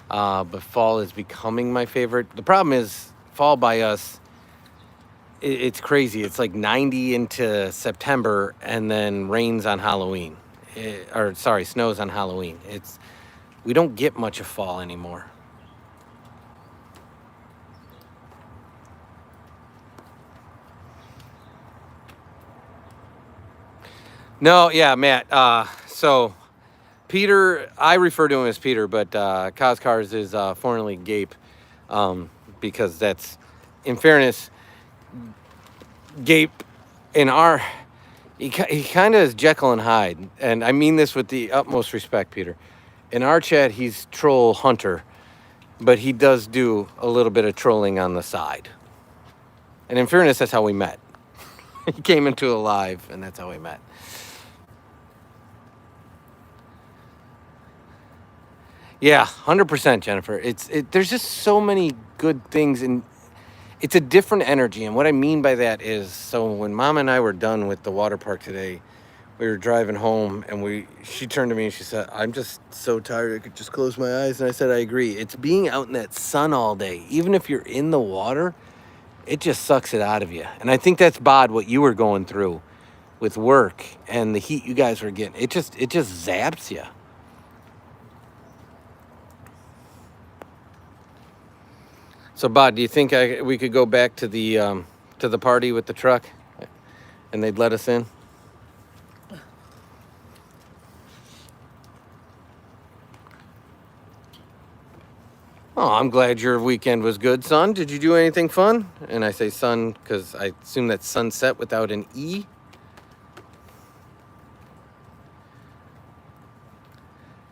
but fall is becoming my favorite. The problem is fall by us, it's crazy. It's like 90 into September and then rains on Halloween. Snows on Halloween. We don't get much of fall anymore. No, yeah, Matt. So Peter, I refer to him as Peter, but Cars is formerly Gape, because that's, in fairness, Gape he kind of is Jekyll and Hyde, and I mean this with the utmost respect, Peter. In our chat, he's troll hunter, but he does do a little bit of trolling on the side. And in fairness, that's how we met. He came into a live, and that's how we met. Yeah, 100%, Jennifer. There's just so many good things, and it's a different energy. And what I mean by that is, so when Mom and I were done with the water park today, we were driving home, and she turned to me and she said, "I'm just so tired, I could just close my eyes." And I said, "I agree." It's being out in that sun all day. Even if you're in the water, it just sucks it out of you. And I think that's, Bod, what you were going through with work and the heat you guys were getting. It just zaps you. So, Bod, do you think we could go back to the party with the truck, and they'd let us in? Oh, I'm glad your weekend was good, son. Did you do anything fun? And I say son because I assume that's sunset without an E.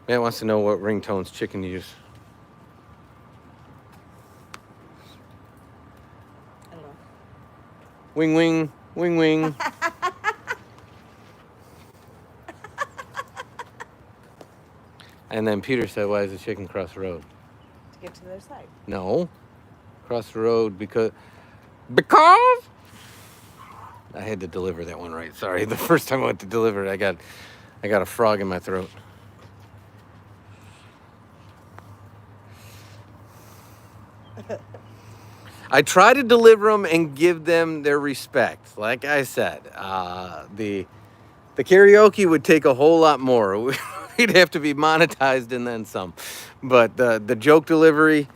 Matt wants to know what ringtones chicken use.
I don't know.
Wing, wing, wing, wing. And then Peter said, "Why does the chicken cross the road?"
To get to the other side.
No. Cross the road because I had to deliver that one right. Sorry. The first time I went to deliver it, I got a frog in my throat. I try to deliver them and give them their respect. Like I said, the karaoke would take a whole lot more. We'd have to be monetized and then some. But the joke delivery,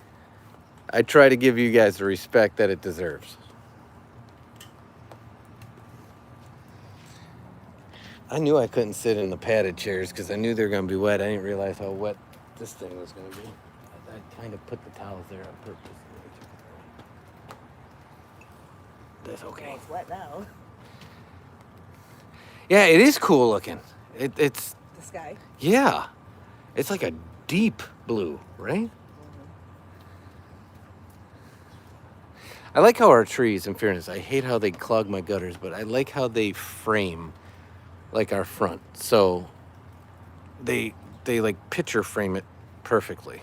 I try to give you guys the respect that it deserves. I knew I couldn't sit in the padded chairs because I knew they were going to be wet. I didn't realize how wet this thing was going to be. I kind of put the towels there on purpose. That's okay.
Well, it's wet now.
Yeah, it is cool looking. It's
The sky.
Yeah. It's like a deep blue, right? Mm-hmm. I like how our trees, in fairness, I hate how they clog my gutters, but I like how they frame like our front. So they like picture frame it perfectly.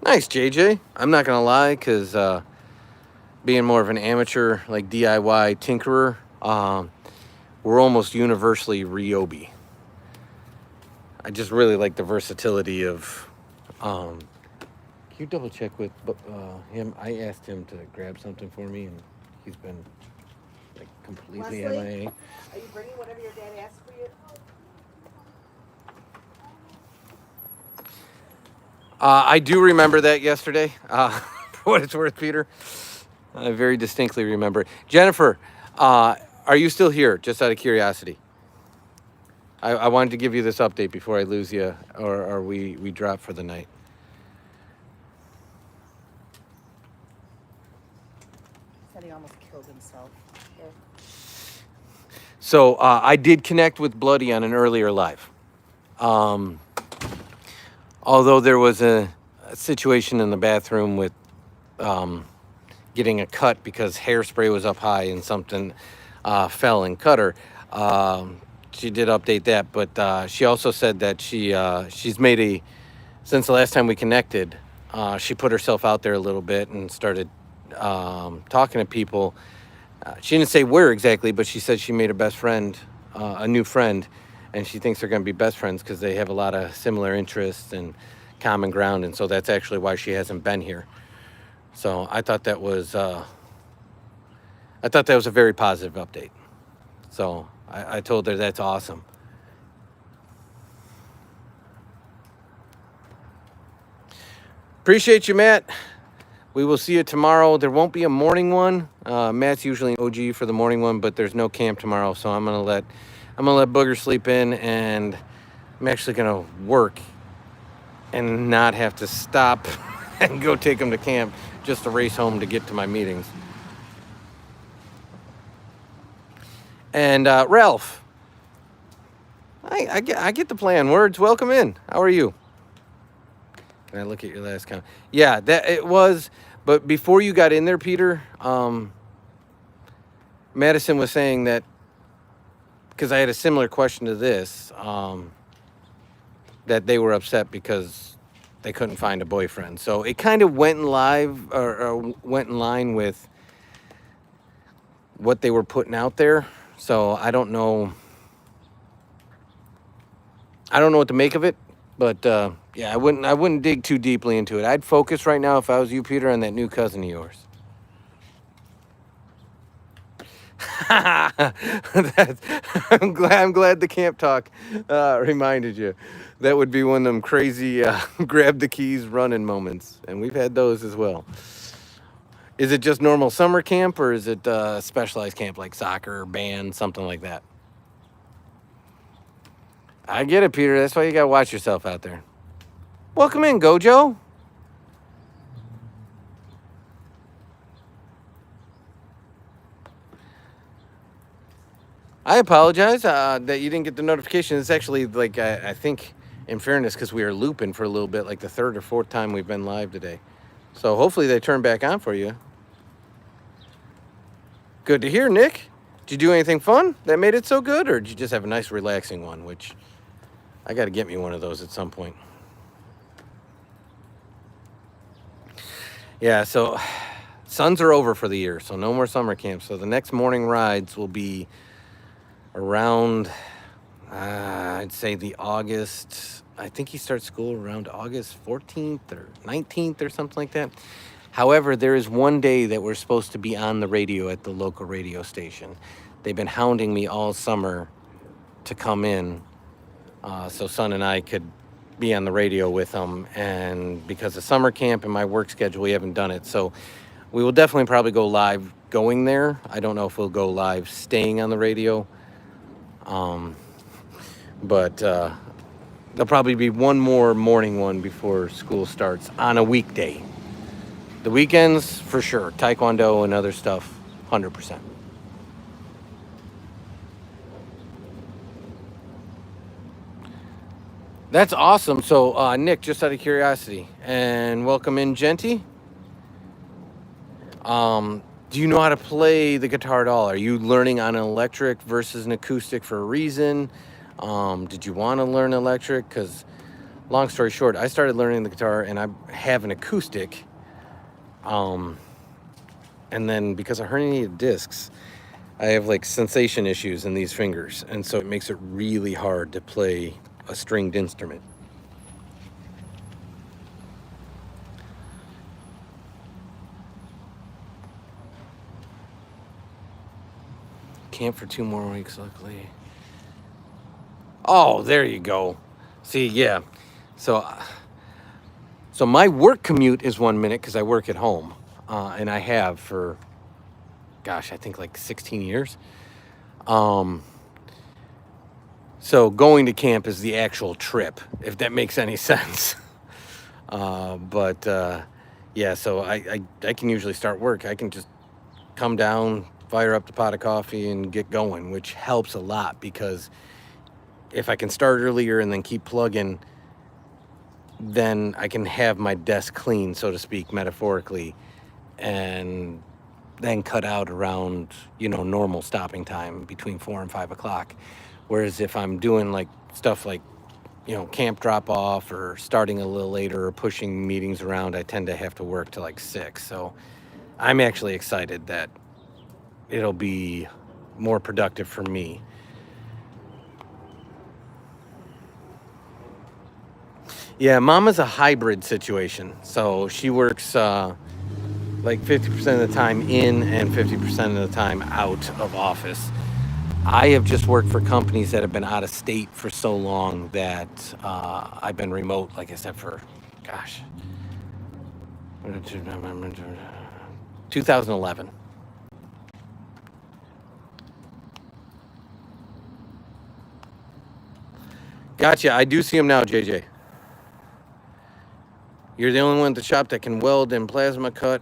Nice, JJ. I'm not going to lie, because being more of an amateur, like DIY tinkerer, we're almost universally Ryobi. I just really like the versatility of. Can you double check with him? I asked him to grab something for me, and he's been like completely
Leslie?
MIA.
Are you bringing whatever your dad asked for you?
I do remember that yesterday. For what it's worth, Peter, I very distinctly remember. Jennifer, are you still here? Just out of curiosity. I wanted to give you this update before I lose you, or we drop for the night.
Said he almost killed himself. Here.
So I did connect with Bloody on an earlier live. Although there was a situation in the bathroom with getting a cut because hairspray was up high and something fell and cut her. She did update that, but she also said that she's made since the last time we connected, she put herself out there a little bit and started talking to people. She didn't say where exactly, but she said she made a best friend, a new friend, and she thinks they're going to be best friends because they have a lot of similar interests and common ground, and so that's actually why she hasn't been here. So I thought that was a very positive update. So I told her that's awesome. Appreciate you, Matt. We will see you tomorrow. There won't be a morning one. Matt's usually an OG for the morning one, but there's no camp tomorrow, so I'm gonna let Booger sleep in, and I'm actually gonna work and not have to stop and go take him to camp just to race home to get to my meetings. And Ralph, I get the play on words. Welcome in. How are you? Can I look at your last comment? Yeah, that it was. But before you got in there, Peter, Madison was saying that, because I had a similar question to this, that they were upset because they couldn't find a boyfriend. So it kind of went in went in line with what they were putting out there. So I don't know what to make of it. But yeah, I wouldn't dig too deeply into it. I'd focus right now, if I was you, Peter, on that new cousin of yours. I'm glad the camp talk reminded you. That would be one of them crazy grab the keys running moments, and we've had those as well. Is it just normal summer camp, or is it specialized camp like soccer, band, something like that? I get it, Peter. That's why you gotta watch yourself out there. Welcome in, Gojo. I apologize that you didn't get the notification. It's actually like, I think, in fairness, because we were looping for a little bit, like the third or fourth time we've been live today. So hopefully they turn back on for you. Good to hear, Nick. Did you do anything fun that made it so good, or did you just have a nice relaxing one, which I got to get me one of those at some point. Yeah, so suns are over for the year, so no more summer camp. So the next morning rides will be around, I'd say the August, I think he starts school around August 14th or 19th or something like that. However, there is one day that we're supposed to be on the radio at the local radio station. They've been hounding me all summer to come in so Son and I could be on the radio with them. And because of summer camp and my work schedule, we haven't done it. So we will definitely probably go live going there. I don't know if we'll go live staying on the radio. But there'll probably be one more morning one before school starts on a weekday. The weekends, for sure. Taekwondo and other stuff, 100%. That's awesome. So, Nick, just out of curiosity, and welcome in, Genty. Do you know how to play the guitar at all? Are you learning on an electric versus an acoustic for a reason? Did you want to learn electric? Because, long story short, I started learning the guitar, and I have an acoustic. And then because of herniated discs, I have like sensation issues in these fingers. And so it makes it really hard to play a stringed instrument. Camp for 2 more weeks, luckily. Oh, there you go. See, yeah. So my work commute is 1 minute because I work at home. And I have for, gosh, I think like 16 years. So going to camp is the actual trip, if that makes any sense. Yeah, so I can usually start work. I can just come down, fire up the pot of coffee, and get going, which helps a lot because if I can start earlier and then keep plugging, then I can have my desk clean, so to speak, metaphorically, and then cut out around, normal stopping time between 4 and 5 o'clock. Whereas if I'm doing like stuff like, camp drop off or starting a little later or pushing meetings around, I tend to have to work till like 6. So I'm actually excited that it'll be more productive for me. Yeah, Mama's a hybrid situation. So she works like 50% of the time in and 50% of the time out of office. I have just worked for companies that have been out of state for so long that I've been remote, like I said, for, 2011. Gotcha. I do see him now, JJ. You're the only one at the shop that can weld and plasma cut,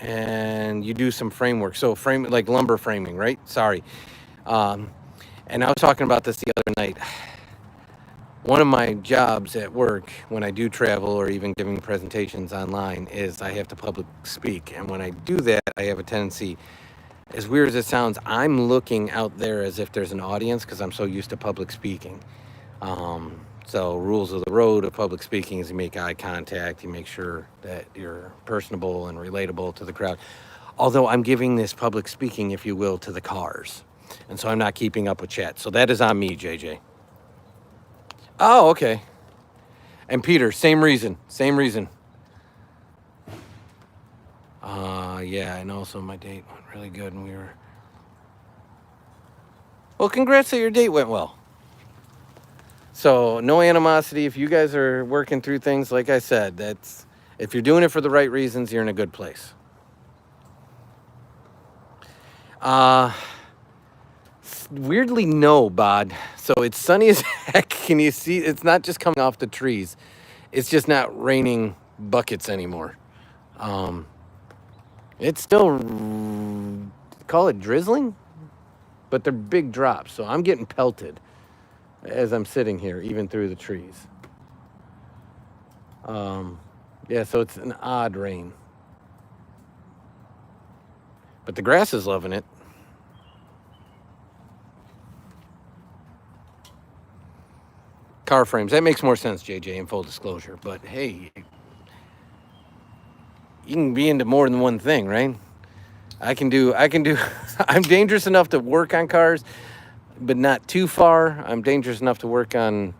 and you do some framework. So like lumber framing, right? Sorry. And I was talking about this the other night. One of my jobs at work, when I do travel or even giving presentations online, is I have to public speak. And when I do that, I have a tendency, as weird as it sounds, I'm looking out there as if there's an audience because I'm so used to public speaking. So rules of the road of public speaking is you make eye contact, you make sure that you're personable and relatable to the crowd. Although I'm giving this public speaking, if you will, to the cars. And so I'm not keeping up with chat. So that is on me, JJ. Oh, okay. And Peter, same reason. Yeah, and also my date went really good and we were... Well, congrats that your date went well. So no animosity. If you guys are working through things, like I said, if you're doing it for the right reasons, you're in a good place. Weirdly, no, Bod. So it's sunny as heck. Can you see? It's not just coming off the trees. It's just not raining buckets anymore. It's still, call it drizzling, but they're big drops. So I'm getting pelted as I'm sitting here, even through the trees. Yeah, so it's an odd rain. But the grass is loving it. Car frames, that makes more sense, JJ, in full disclosure. But hey, you can be into more than one thing, right? I can do, I'm dangerous enough to work on cars, but not too far. I'm dangerous enough to work on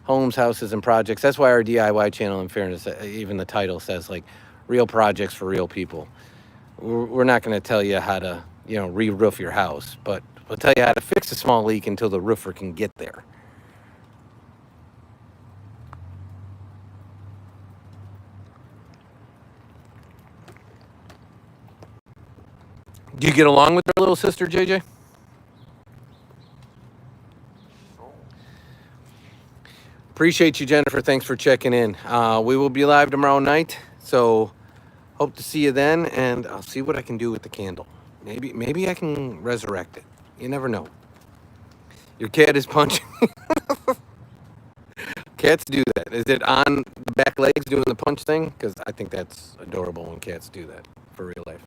homes, houses, and projects. That's why our DIY channel, in fairness, even the title says, like, real projects for real people. We're not going to tell you how to, re-roof your house, but we'll tell you how to fix a small leak until the roofer can get there. Do you get along with your little sister, JJ? Appreciate you, Jennifer. Thanks for checking in. We will be live tomorrow night, so hope to see you then, and I'll see what I can do with the candle. Maybe I can resurrect it. You never know. Your cat is punching. Cats do that. Is it on the back legs doing the punch thing? Because I think that's adorable when cats do that for real life.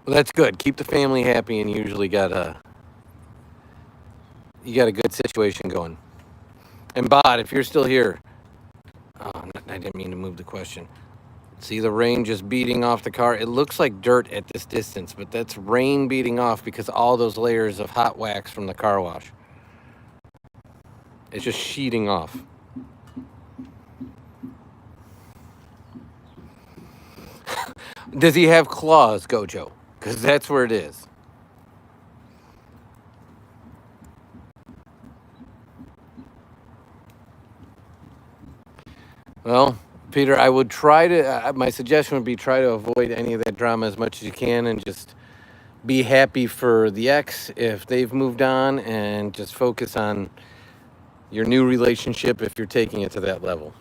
Well, that's good. Keep the family happy, and you usually got a good situation going. And Bod, if you're still here, I didn't mean to move the question. See the rain just beating off the car? It looks like dirt at this distance, but that's rain beating off because all those layers of hot wax from the car wash. It's just sheeting off. Does he have claws, Gojo? Because that's where it is. Well, Peter, I would try to, my suggestion would be try to avoid any of that drama as much as you can and just be happy for the ex if they've moved on and just focus on your new relationship if you're taking it to that level.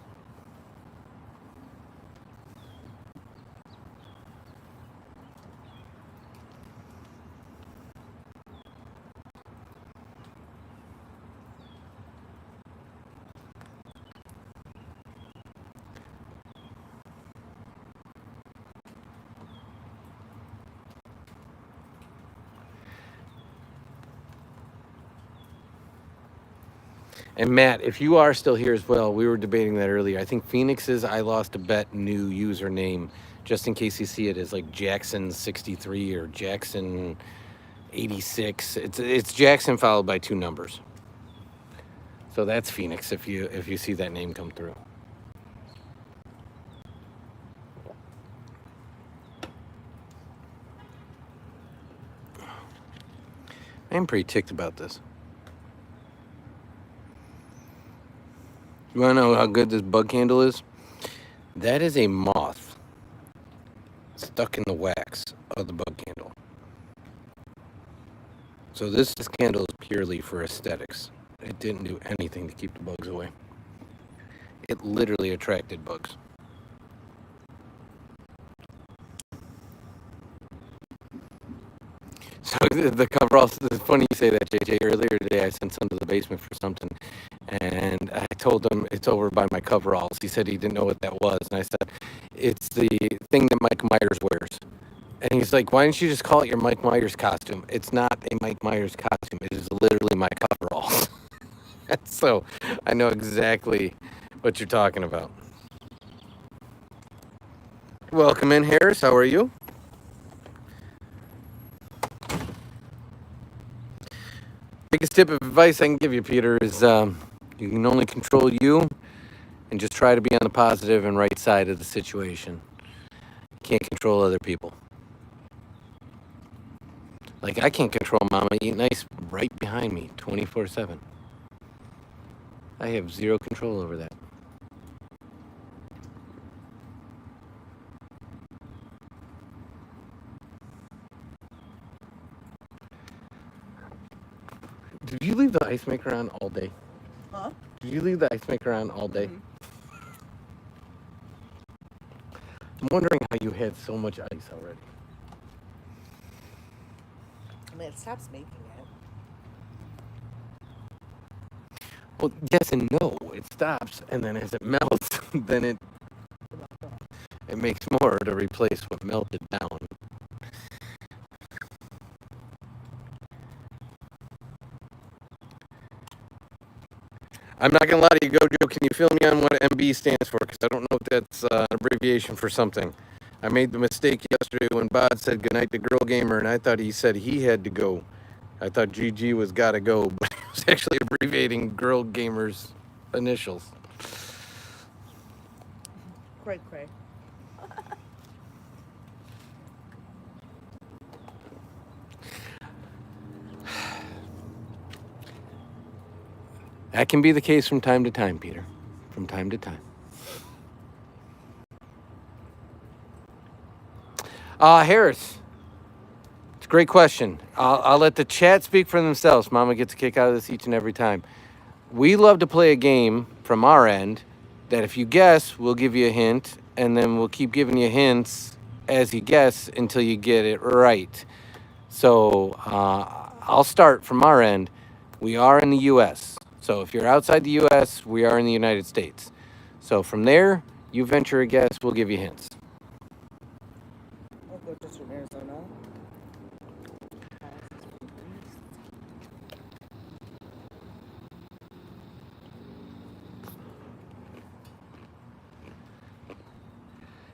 And Matt, if you are still here as well, we were debating that earlier. I think Phoenix's I Lost a Bet new username, just in case you see it, is like Jackson63 or Jackson86. It's Jackson followed by 2 numbers. So that's Phoenix if you see that name come through. I'm pretty ticked about this. You want to know how good this bug candle is? That is a moth stuck in the wax of the bug candle. So this candle is purely for aesthetics. It didn't do anything to keep the bugs away. It literally attracted bugs. So the coveralls, it's funny you say that, JJ. Earlier today, I sent some to the basement for something, and I told him it's over by my coveralls. He said he didn't know what that was, and I said, it's the thing that Mike Myers wears. And he's like, why didn't you just call it your Mike Myers costume? It's not a Mike Myers costume. It is literally my coveralls. So I know exactly what you're talking about. Welcome in, Harris. How are you? Biggest tip of advice I can give you, Peter, is you can only control you and just try to be on the positive and right side of the situation. You can't control other people. Like, I can't control Mama eating ice right behind me 24/7. I have zero control over that. Did you leave the ice maker on all day?
Huh?
Did you leave the ice maker on all day?
Mm-hmm.
I'm wondering how you had so much ice already.
I mean, it stops making it.
Well, yes and no. It stops, and then as it melts, then it makes more to replace what melted down. I'm not gonna lie to you, Gojo. Can you fill me on what MB stands for? Because I don't know if that's an abbreviation for something. I made the mistake yesterday when Bod said goodnight to Girl Gamer, and I thought he said he had to go. I thought GG was gotta go, but it was actually abbreviating Girl Gamer's initials.
Cray cray.
That can be the case from time to time, Peter. From time to time. Harris. It's a great question. I'll let the chat speak for themselves. Mama gets a kick out of this each and every time. We love to play a game from our end that if you guess, we'll give you a hint, and then we'll keep giving you hints as you guess until you get it right. So I'll start from our end. We are in the U.S. So if you're outside the U.S., we are in the United States. So from there, you venture a guess, we'll give you hints.
I'll go just from Arizona.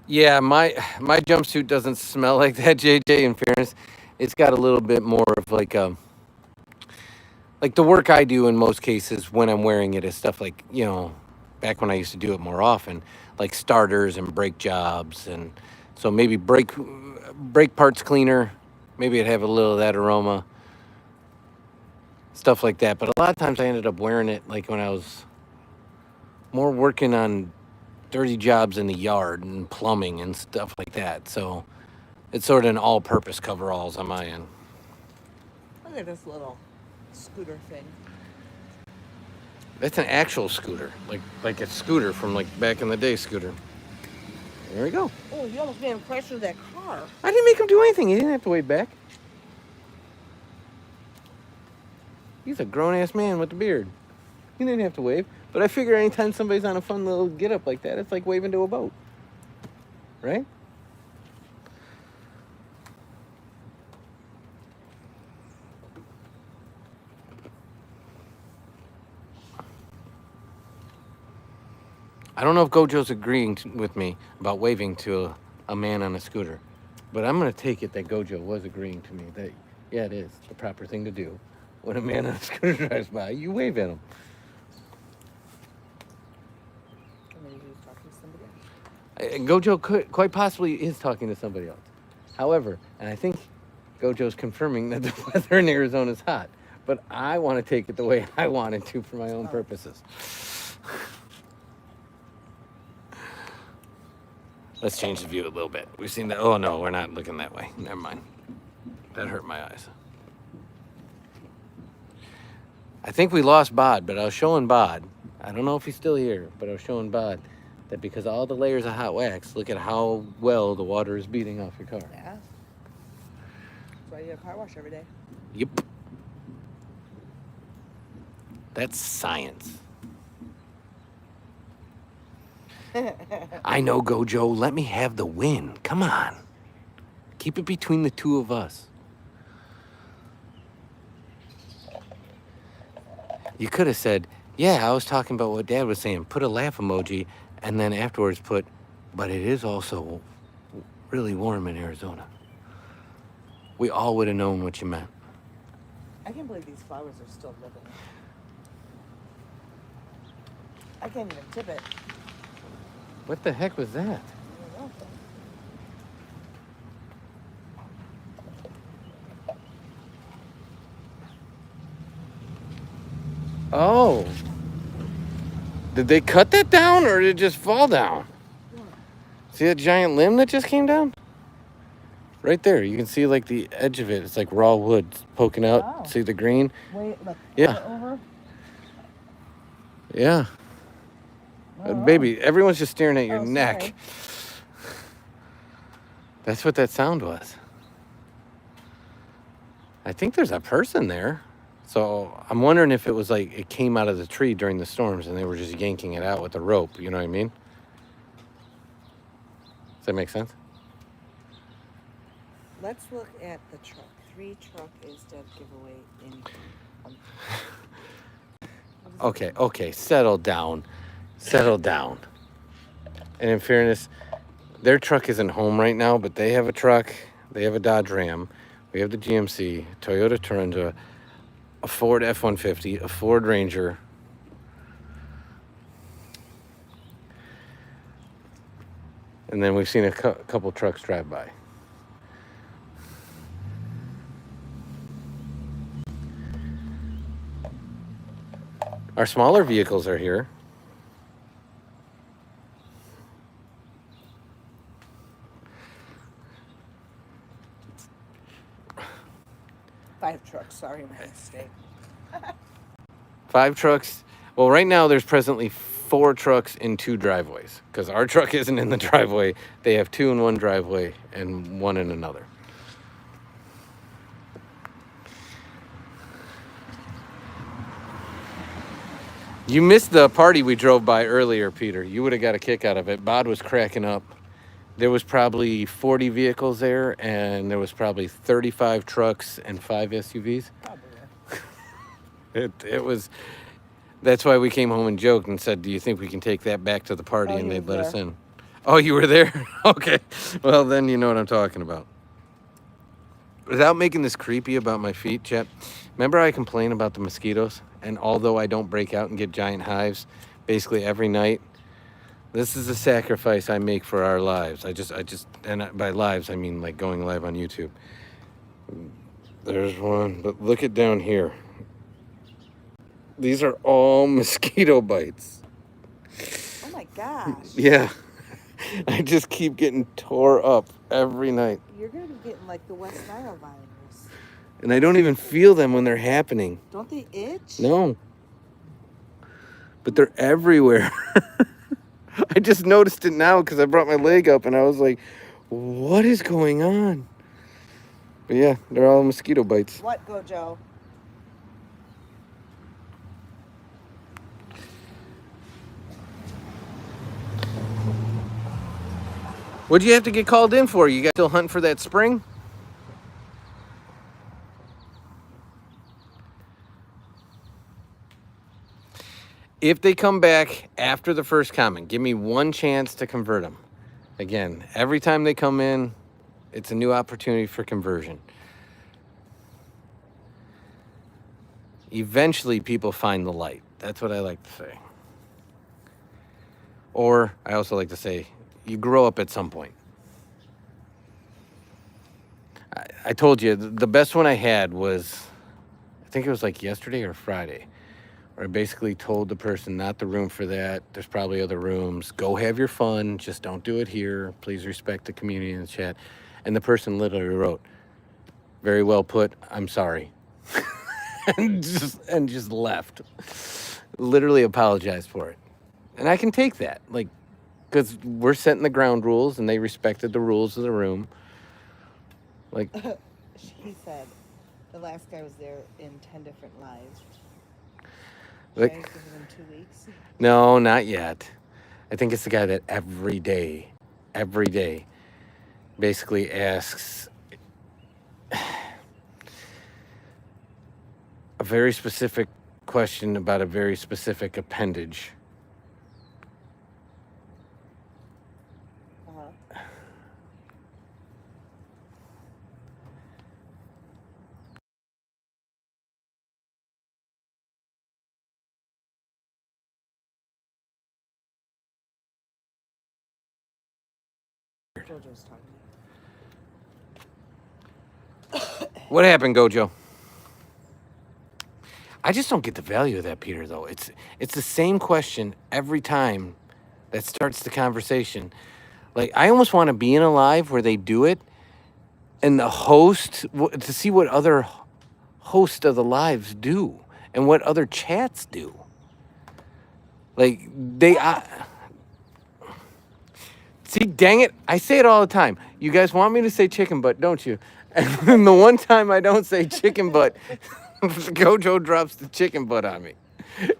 Yeah, my jumpsuit doesn't smell like that, JJ. In fairness, it's got a little bit more of like the work I do in most cases when I'm wearing it is stuff like, back when I used to do it more often, like starters and brake jobs, and so maybe brake parts cleaner, maybe it'd have a little of that aroma, stuff like that. But a lot of times I ended up wearing it like when I was more working on dirty jobs in the yard and plumbing and stuff like that. So it's sort of an all-purpose coveralls on my end.
Look at this little scooter thing.
That's an actual scooter, like a scooter from like back in the day scooter. There we go.
Oh, you almost made him crash into that car.
I didn't make him do anything. He didn't have to wave back. He's a grown-ass man with a beard. He didn't have to wave. But I figure anytime somebody's on a fun little get-up like that, it's like waving to a boat. Right? I don't know if Gojo's agreeing with me about waving to a man on a scooter. But I'm going to take it that Gojo was agreeing to me that, yeah, it is the proper thing to do. When a man on a scooter drives by, you wave at him.
Maybe he was talking to somebody else.
Gojo quite possibly is talking to somebody else. However, and I think Gojo's confirming that the weather in Arizona is hot. But I want to take it the way I want it to for my own purposes. Let's change the view a little bit. We've seen that. Oh, no, we're not looking that way. Never mind. That hurt my eyes. I think we lost Bod, but I was showing Bod. I don't know if he's still here, but I was showing Bod that because all the layers of hot wax, look at how well the water is beating off your car.
Yeah. That's why you get a car wash every day.
Yep. That's science. I know, Gojo. Let me have the win. Come on. Keep it between the two of us. You could have said, yeah, I was talking about what Dad was saying. Put a laugh emoji, and then afterwards put, but it is also really warm in Arizona. We all would have known what you meant.
I can't believe these flowers are still living. I can't even tip it.
What the heck was that?
I don't know.
Oh. Did they cut that down or did it just fall down? See that giant limb that just came down? Right there. You can see like the edge of it. It's like raw wood poking out.
Wow.
See the green?
Wait, look.
Yeah.
Over.
Yeah. Baby, everyone's just staring at your neck.
Sorry.
That's what that sound was. I think there's a person there. So I'm wondering if it was like it came out of the tree during the storms and they were just yanking it out with a rope. You know what I mean? Does that make sense?
Let's look at the truck. 3 truck is dead giveaway in.
Okay. Settle down. And in fairness, their truck isn't home right now, but they have a truck. They have a Dodge Ram. We have the GMC, Toyota Tundra, a Ford F-150, a Ford Ranger. And then we've seen a couple trucks drive by. Our smaller vehicles are here.
Five trucks. Sorry, my mistake.
5 trucks. Well, right now there's presently 4 trucks in 2 driveways because our truck isn't in the driveway. They have 2 in one driveway and 1 in another. You missed the party we drove by earlier, Peter. You would have got a kick out of it. Bod was cracking up. There was probably 40 vehicles there, and there was probably 35 trucks and 5 SUVs.
Probably.
It was. That's why we came home and joked and said, "Do you think we can take that back to the party?"
Oh,
and
he
they'd
was
let us
there.
in. Oh, you were there? Okay. Well, then you know what I'm talking about. Without making this creepy about my feet, Chet, remember I complain about the mosquitoes? And although I don't break out and get giant hives basically every night, this is a sacrifice I make for our lives. By lives, I mean like going live on YouTube. There's one, but look at down here. These are all mosquito bites.
Oh my gosh.
Yeah. I just keep getting tore up every night.
You're going to be getting like the West Nile virus.
And I don't even feel them when they're happening.
Don't they itch?
No. But they're everywhere. I just noticed it now because I brought my leg up and I was like, what is going on? But yeah, they're all mosquito bites.
What, Gojo?
What'd you have to get called in for? You guys still hunting for that spring? If they come back after the first comment, give me one chance to convert them. Again, every time they come in, it's a new opportunity for conversion. Eventually, people find the light. That's what I like to say. Or I also like to say, you grow up at some point. I told you, the best one I had was, I think it was like yesterday or Friday, where I basically told the person, not the room for that. There's probably other rooms. Go have your fun. Just don't do it here. Please respect the community in the chat. And the person literally wrote, very well put, I'm sorry. and just left. Literally apologized for it. And I can take that, like, because we're setting the ground rules and they respected the rules of the room. Like,
He said the last guy was there in 10 different lives.
like,
Should I give him 2 weeks?
no, not yet. I think it's the guy that every day, basically asks a very specific question about a very specific appendage.
Uh-huh. Jojo's talking.
What happened, Gojo? I just don't get the value of that, Peter, though. It's the same question every time that starts the conversation. Like, I almost want to be in a live where they do it and the host, to see what other hosts of the lives do and what other chats do. Like, see, dang it. I say it all the time. You guys want me to say chicken butt, don't you? And the one time I don't say chicken butt, Gojo drops the chicken butt on me.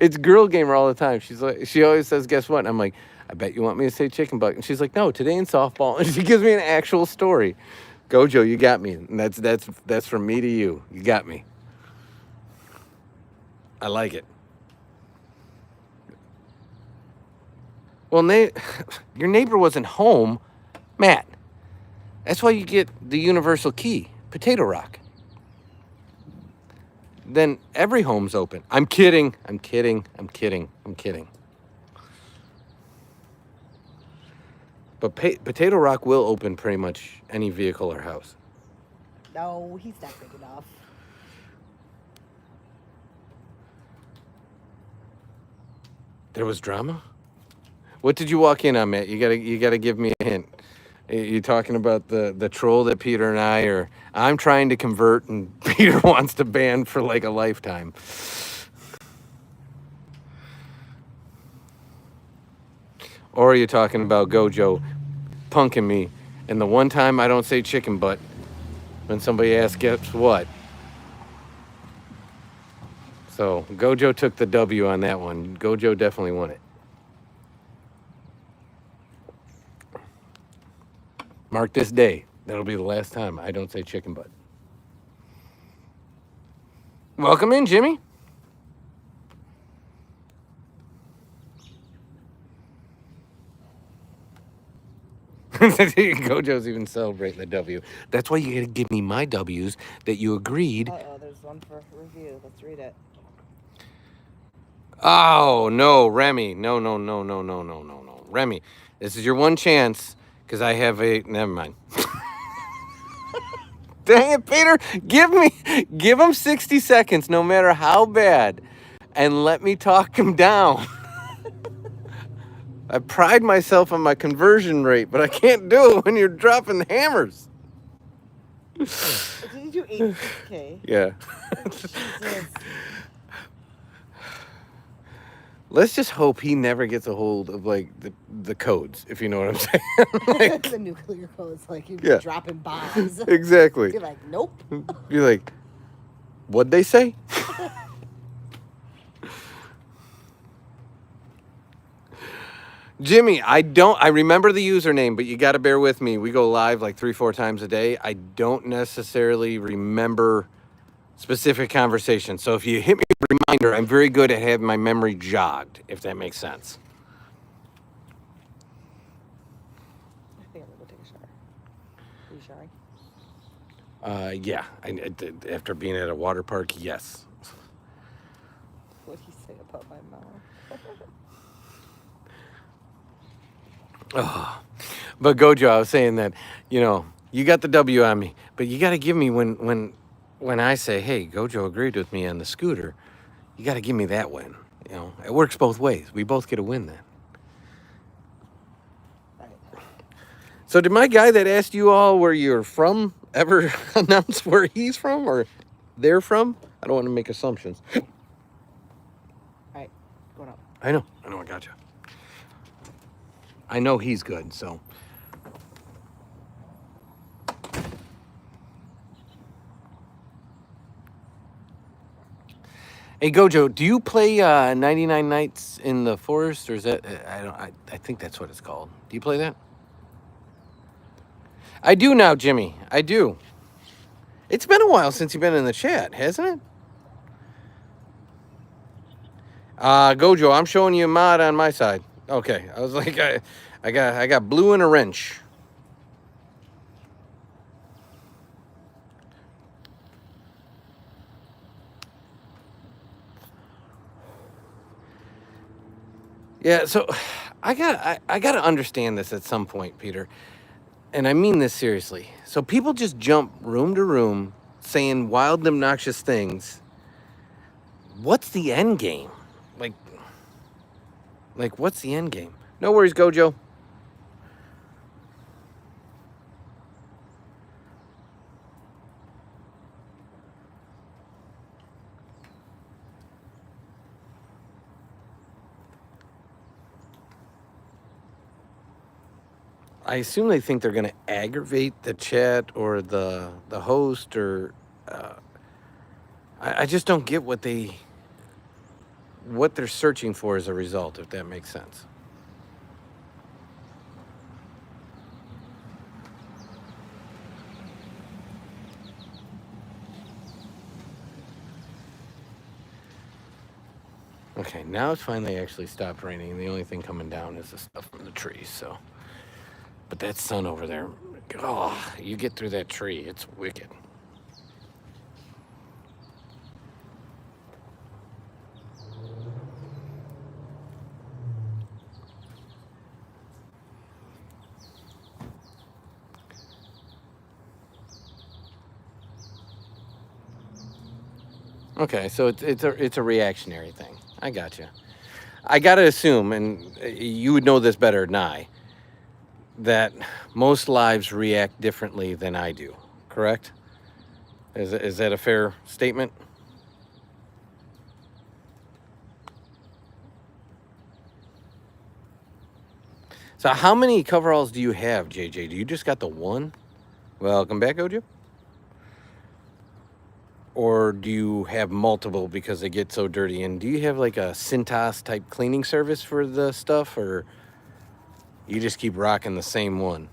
It's girl gamer all the time. She always says, guess what? And I'm like, I bet you want me to say chicken butt. And she's like, no, today in softball. And she gives me an actual story. Gojo, you got me. And that's from me to you. You got me. I like it. Well, your neighbor wasn't home, Matt. That's why you get the universal key, Potato Rock. Then every home's open. I'm kidding. But Potato Rock will open pretty much any vehicle or house.
No, he's not big enough.
There was drama? What did you walk in on, Matt? You gotta give me a hint. You talking about the troll that Peter and I are? I'm trying to convert, and Peter wants to ban for like a lifetime. Or are you talking about Gojo punking me, and the one time I don't say chicken butt when somebody asks, guess what? So Gojo took the W on that one. Gojo definitely won it. Mark this day. That'll be the last time I don't say chicken butt. Welcome in, Jimmy. Gojo's even celebrating the W. That's why you got to give me my W's that you agreed.
Uh-oh, there's one for review. Let's read it.
Oh, no, Remy. No. Remy, this is your one chance because I have a... Never mind. Dang it, Peter. Give him 60 seconds, no matter how bad, and let me talk him down. I pride myself on my conversion rate, but I can't do it when you're dropping hammers.
Did you do 8?
Yeah.
Jesus.
Let's just hope he never gets a hold of like the codes, if you know what I'm saying. Like,
The nuclear codes, like you'd be
Yeah.
dropping bombs.
exactly.
You're like, nope.
Be like, what'd they say? Jimmy, I remember the username, but you got to bear with me. We go live like 3-4 times a day. I don't necessarily remember specific conversations. So if you hit me with a reminder, I'm very good at having my memory jogged, if that makes sense.
I think I'm gonna go take a shower. Are you showering?
Yeah. After being at a water park, yes.
What did he say about my mouth?
Oh. But Gojo, I was saying that, you got the W on me, but you got to give me when I say, hey, Gojo agreed with me on the scooter, you got to give me that win. It works both ways. We both get a win then.
Right.
So did my guy that asked you all where you're from ever announce where he's from or they're from? I don't want to make assumptions.
All right, going up.
I know, I got you. I know he's good, so. Hey Gojo, do you play 99 Nights in the Forest, or is that I think that's what it's called. Do you play that? I do now, Jimmy. I do. It's been a while since you've been in the chat, hasn't it? Gojo, I'm showing you a mod on my side. Okay, I was like, I got blue and a wrench. Yeah, so I gotta understand this at some point, Peter, and I mean this seriously. So people just jump room to room saying wild, obnoxious things. What's the end game? Like what's the end game? No worries, Gojo. I assume they think they're going to aggravate the chat or the host, or I just don't get what they're searching for as a result, if that makes sense. Okay, now it's finally actually stopped raining, and the only thing coming down is the stuff from the trees, so. But that sun over there, oh, you get through that tree, it's wicked. Okay, so it's a reactionary thing. I got you. I got to assume, and you would know this better than I, that most lives react differently than I do, correct? Is that a fair statement? So how many coveralls do you have, JJ? Do you just got the one? Welcome back, Oju. Or do you have multiple because they get so dirty? And do you have like a Cintas type cleaning service for the stuff, or you just keep rocking the same one?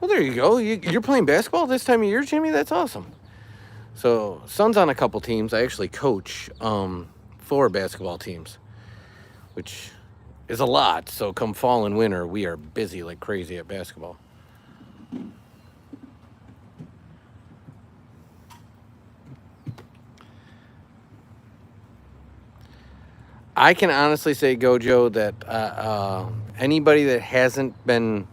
Well, there you go. You're playing basketball this time of year, Jimmy? That's awesome. So, son's on a couple teams. I actually coach 4 basketball teams, which is a lot. So, come fall and winter, we are busy like crazy at basketball. I can honestly say, Gojo, that anybody that hasn't been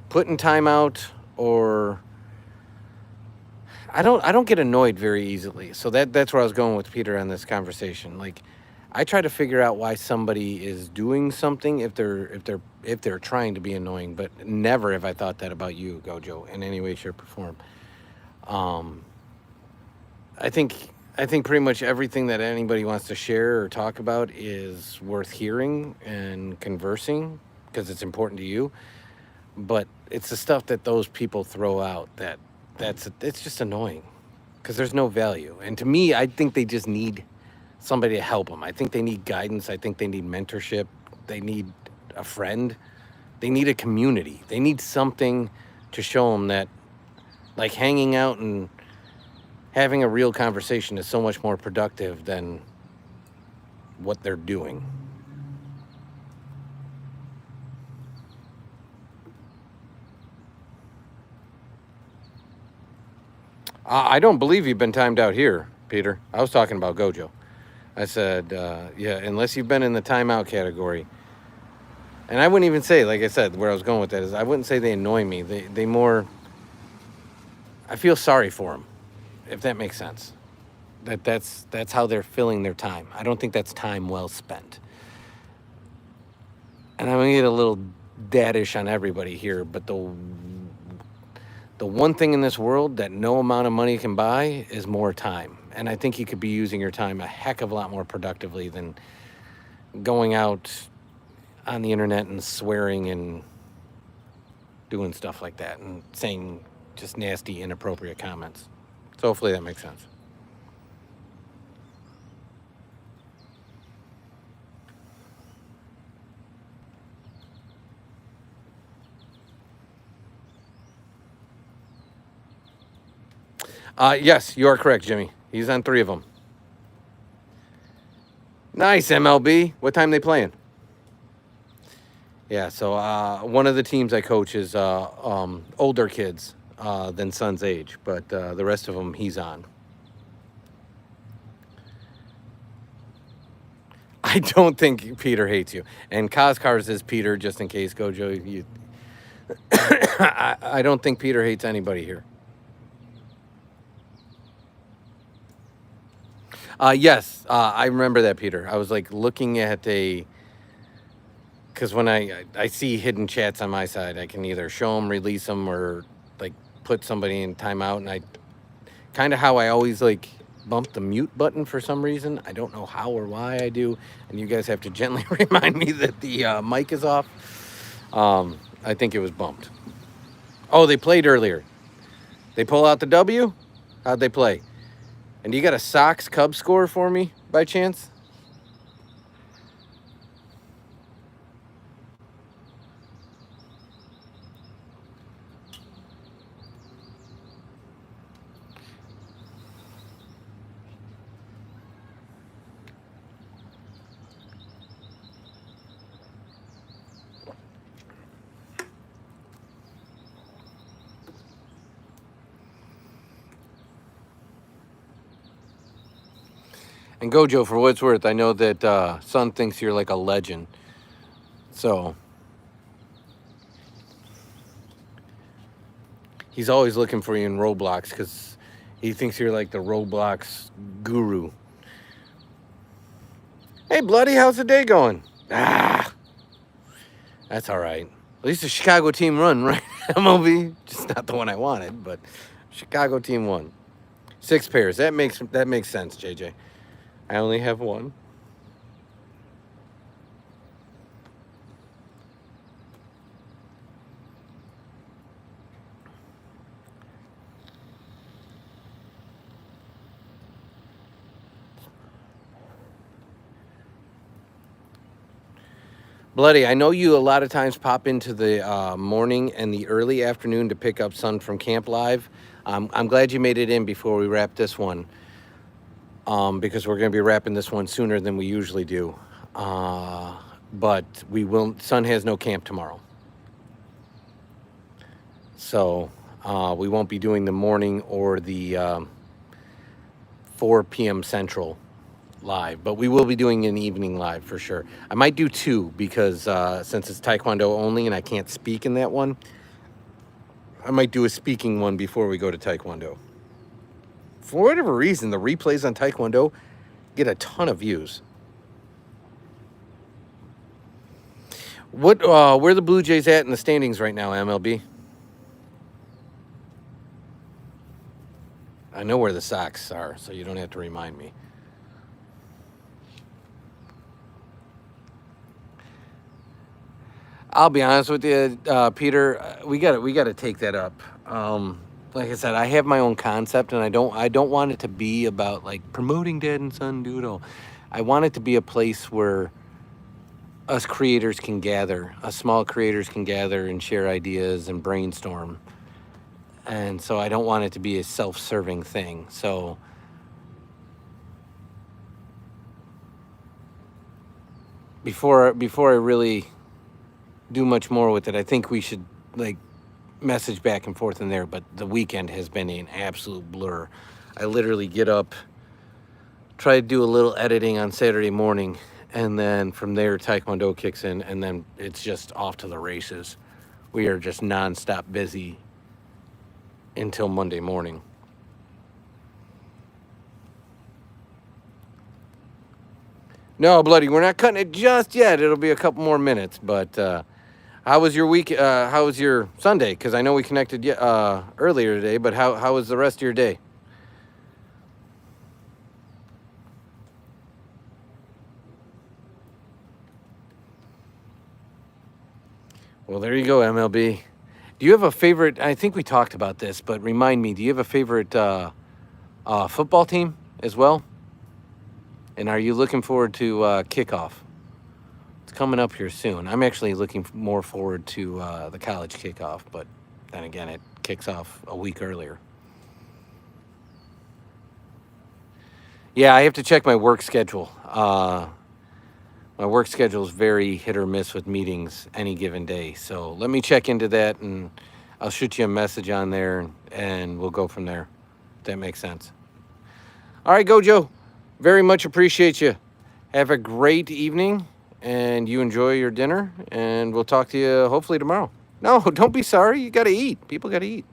put in timeout or I don't get annoyed very easily. So that's where I was going with Peter on this conversation. Like, I try to figure out why somebody is doing something if they're trying to be annoying, but never have I thought that about you, Gojo, in any way, shape, or form. I think pretty much everything that anybody wants to share or talk about is worth hearing and conversing because it's important to you. But it's the stuff that those people throw out it's just annoying because there's no value. And to me, I think they just need somebody to help them. I think they need guidance. I think they need mentorship. They need a friend. They need a community. They need something to show them that, like, hanging out and having a real conversation is so much more productive than what they're doing. I don't believe you've been timed out here, Peter. I was talking about Gojo. I said, yeah, unless you've been in the timeout category. And I wouldn't even say, like I said, where I was going with that is I wouldn't say they annoy me. They more, I feel sorry for them, if that makes sense. That's how they're filling their time. I don't think that's time well spent. And I'm going to get a little daddish on everybody here, but the one thing in this world that no amount of money can buy is more time. And I think you could be using your time a heck of a lot more productively than going out on the internet and swearing and doing stuff like that and saying just nasty, inappropriate comments. So hopefully that makes sense. Yes, you are correct, Jimmy. He's on 3 of them. Nice, MLB. What time they playing? Yeah, so one of the teams I coach is older kids than son's age, but the rest of them he's on. I don't think Peter hates you. And Coscars is Peter, just in case, Gojo. You, I don't think Peter hates anybody here. Yes, I remember that, Peter. I was like looking at because when I see hidden chats on my side, I can either show them, release them, or like put somebody in timeout. And I kind of how I always like bump the mute button for some reason. I don't know how or why I do. And you guys have to gently remind me that the mic is off. I think it was bumped. Oh, they played earlier. They pull out the W? How'd they play? And you got a Sox Cubs score for me by chance? And Gojo, for what it's worth, I know that Son thinks you're like a legend. So he's always looking for you in Roblox because he thinks you're like the Roblox guru. Hey, Bloody, how's the day going? Ah, that's all right. At least the Chicago team won, right? MLB, just not the one I wanted, but Chicago team won. 6 pairs. That makes sense, JJ. I only have one. Bloody, I know you a lot of times pop into the morning and the early afternoon to pick up Sun from Camp Live. I'm glad you made it in before we wrap this one, because we're going to be wrapping this one sooner than we usually do. But we will. Sun has no camp tomorrow, so we won't be doing the morning or the 4 p.m. Central live, but we will be doing an evening live for sure. I might do 2 because since it's Taekwondo only and I can't speak in that one, I might do a speaking one before we go to Taekwondo. For whatever reason, the replays on Taekwondo get a ton of views. Where are the Blue Jays at in the standings right now, MLB? I know where the Sox are, so you don't have to remind me. I'll be honest with you, Peter. We got to take that up. Like I said, I have my own concept, and I don't want it to be about like promoting Dad and Son Doodle. I want it to be a place where us creators can gather, us small creators can gather and share ideas and brainstorm. And so I don't want it to be a self-serving thing. So before I really do much more with it, I think we should like message back and forth in there. But the weekend has been an absolute blur. I literally get up, try to do a little editing on Saturday morning, and then from there Taekwondo kicks in, and then it's just off to the races. We are just nonstop busy until Monday morning. No, Bloody, we're not cutting it just yet. It'll be a couple more minutes. But how was your week? How was your Sunday? Because I know we connected earlier today, but how was the rest of your day? Well, there you go, MLB. Do you have a favorite? I think we talked about this, but remind me, do you have a favorite football team as well? And are you looking forward to kickoff? It's coming up here soon. I'm actually looking more forward to the college kickoff, but then again, it kicks off a week earlier. Yeah, I have to check my work schedule. My work schedule is very hit or miss with meetings any given day. So let me check into that, and I'll shoot you a message on there, and we'll go from there. If that makes sense. All right, Gojo. Very much appreciate you. Have a great evening, and you enjoy your dinner, and we'll talk to you hopefully tomorrow. No, don't be sorry. You got to eat. People got to eat.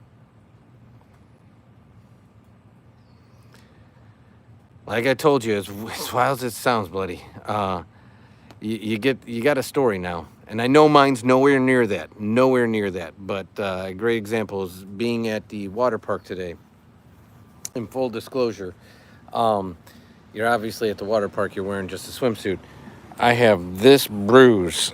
Like I told you, as wild as it sounds, Bloody, you got a story now. And I know mine's nowhere near that. But a great example is being at the water park today. In full disclosure, you're obviously at the water park, you're wearing just a swimsuit. I have this bruise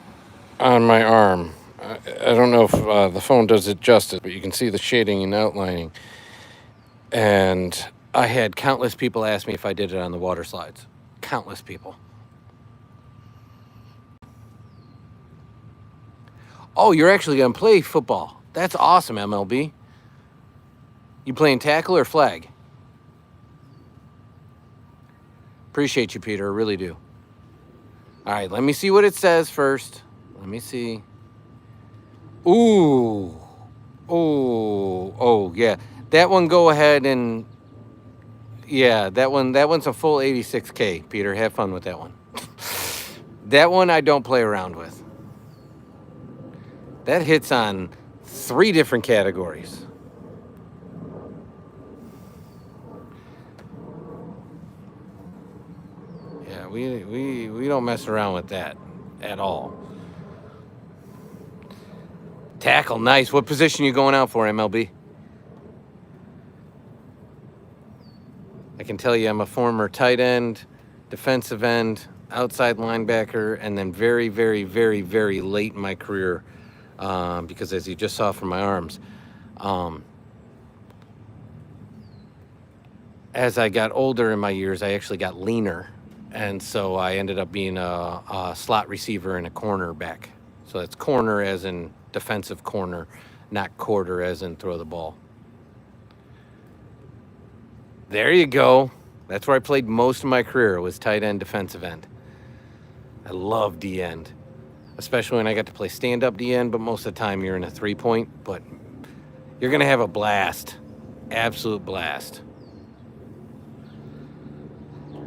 on my arm. I don't know if the phone does it justice, but you can see the shading and outlining. And I had countless people ask me if I did it on the water slides. Countless people. Oh, you're actually going to play football. That's awesome, MLB. You playing tackle or flag? Appreciate you, Peter. I really do. All right, let me see what it says first. Let me see. Ooh. Oh, yeah. That one, go ahead and... Yeah, that one's a full 86K, Peter. Have fun with that one. That one I don't play around with. That hits on 3 different categories. Yeah, we don't mess around with that at all. Tackle, nice. What position you going out for, MLB? I can tell you I'm a former tight end, defensive end, outside linebacker, and then very, very, very, very late in my career, because as you just saw from my arms, as I got older in my years, I actually got leaner, And so I ended up being a slot receiver and a cornerback. So that's corner as in defensive corner, not quarter as in throw the ball. There you go. That's where I played most of my career, was tight end, defensive end. I love D end, especially when I got to play stand-up D end, but most of the time you're in a 3-point, but you're going to have a blast. Absolute blast.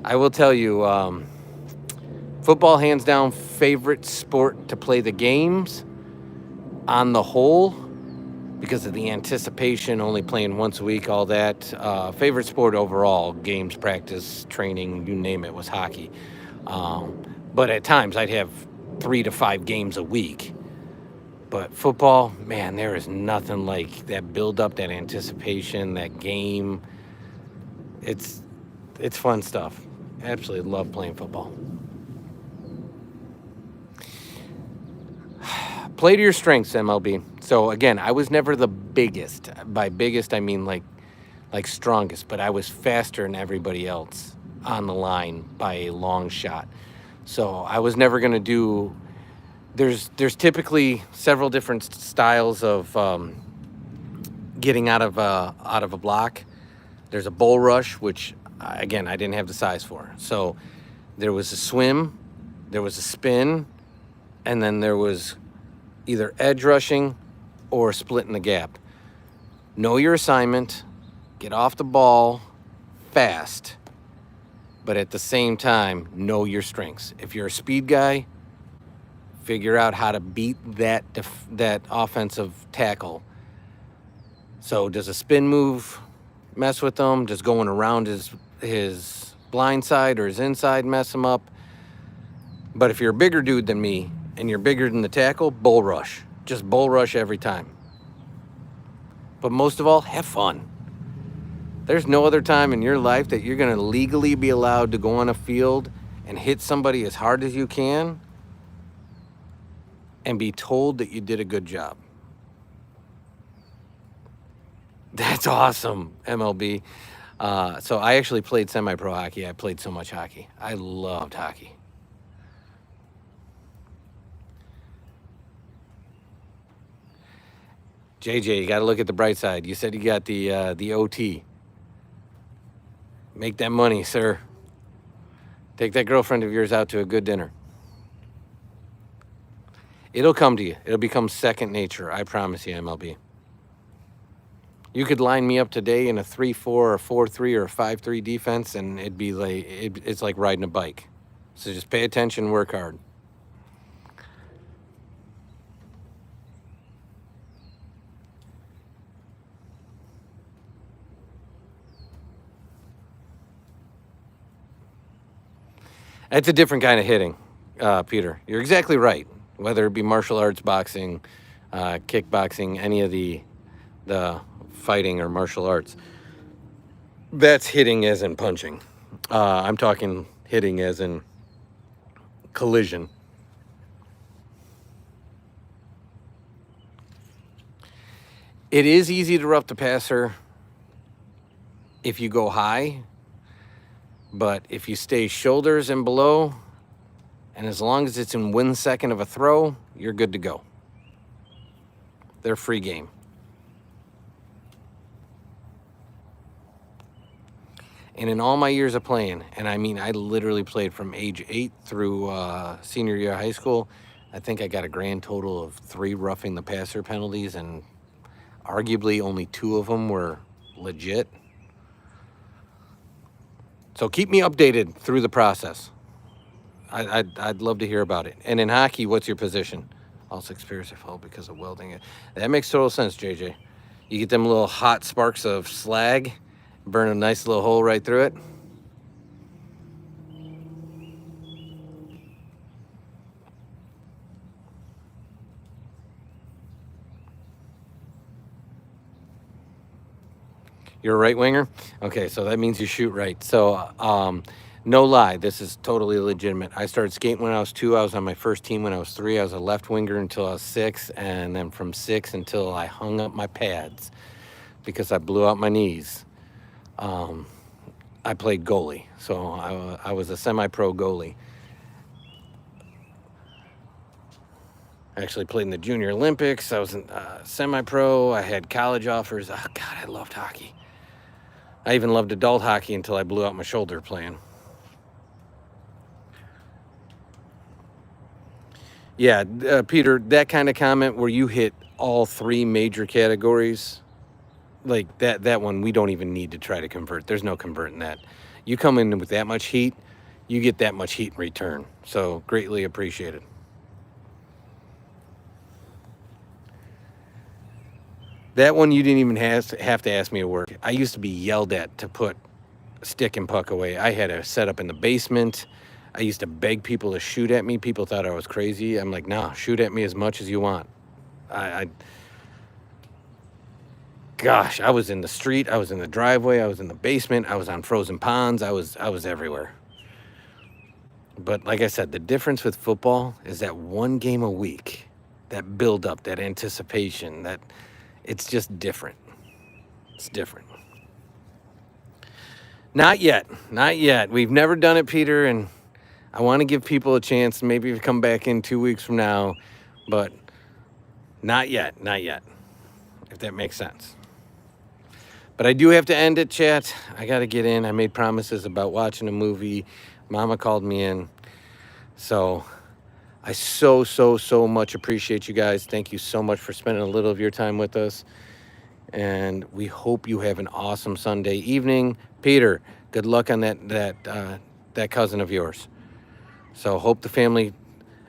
I will tell you, football, hands down, favorite sport to play the games on the whole, because of the anticipation, only playing once a week, all that. Favorite sport overall, games, practice, training, you name it, was hockey. But at times I'd have 3 to 5 games a week. But football, man, there is nothing like that build up, that anticipation, that game. It's fun stuff. Absolutely love playing football. Play to your strengths, MLB. So again, I was never the biggest. By biggest, I mean like strongest, but I was faster than everybody else on the line by a long shot. So I was never going to do. There's typically several different styles of getting out of a block. There's a bull rush, which again I didn't have the size for. So there was a swim, there was a spin, and then there was either edge rushing or splitting the gap. Know your assignment, get off the ball fast, but at the same time, know your strengths. If you're a speed guy, figure out how to beat that offensive tackle. So does a spin move mess with them? Does going around his blind side or his inside mess him up? But if you're a bigger dude than me and you're bigger than the tackle, bull rush. Just bull rush every time. But most of all, have fun. There's no other time in your life that you're going to legally be allowed to go on a field and hit somebody as hard as you can and be told that you did a good job. That's awesome, MLB. So I actually played semi-pro hockey. I played so much hockey. I loved hockey. JJ, you got to look at the bright side. You said you got the OT. Make that money, sir. Take that girlfriend of yours out to a good dinner. It'll come to you. It'll become second nature. I promise you, MLB. You could line me up today in a 3-4 or a 4-3 or a 5-3 defense, and it'd be like it's like riding a bike. So just pay attention, work hard. That's a different kind of hitting, Peter. You're exactly right. Whether it be martial arts, boxing, kickboxing, any of the fighting or martial arts, that's hitting as in punching. I'm talking hitting as in collision. It is easy to rough the passer if you go high. But if you stay shoulders and below, and as long as it's in 1 second of a throw, you're good to go. They're free game. And in all my years of playing, and I mean, I literally played from age 8 through senior year of high school, I think I got a grand total of 3 roughing the passer penalties, and arguably only 2 of them were legit. So keep me updated through the process. I'd love to hear about it. And in hockey, what's your position? All 6 pairs are full because of welding. That makes total sense, JJ. You get them little hot sparks of slag, burn a nice little hole right through it. You're a right winger? Okay, so that means you shoot right. So, no lie, this is totally legitimate. I started skating when I was 2. I was on my first team when I was 3. I was a left winger until I was 6, and then from 6 until I hung up my pads because I blew out my knees. I played goalie. So I was a semi-pro goalie. I actually played in the Junior Olympics. I was in semi-pro. I had college offers. Oh, God, I loved hockey. I even loved adult hockey until I blew out my shoulder playing. Yeah, Peter, that kind of comment where you hit all 3 major categories, like that one, we don't even need to try to convert. There's no converting that. You come in with that much heat, you get that much heat in return. So greatly appreciated. That one you didn't even have to ask me to work. I used to be yelled at to put stick and puck away. I had a setup in the basement. I used to beg people to shoot at me. People thought I was crazy. I'm like, nah, shoot at me as much as you want. Gosh, I was in the street. I was in the driveway. I was in the basement. I was on frozen ponds. I was everywhere. But like I said, the difference with football is that 1 game a week, that build up, that anticipation, that it's just different. It's different. Not yet. Not yet. We've never done it, Peter, and I want to give people a chance. Maybe come back in 2 weeks from now, but not yet. Not yet, if that makes sense. But I do have to end it, chat. I got to get in. I made promises about watching a movie. Mama called me in. So I so much appreciate you guys. Thank you so much for spending a little of your time with us. And we hope you have an awesome Sunday evening. Peter, good luck on that cousin of yours. So hope the family,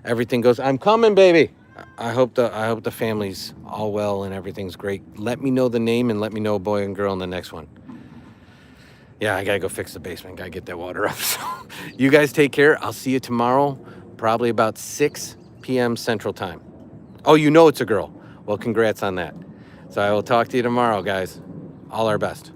everything goes. I'm coming, baby. I hope the family's all well and everything's great. Let me know the name and let me know boy and girl in the next one. Yeah, I gotta go fix the basement. Gotta get that water up. So you guys take care. I'll see you tomorrow, probably about 6 p.m. Central Time. Oh, you know it's a girl. Well, congrats on that. So I will talk to you tomorrow, guys. All our best.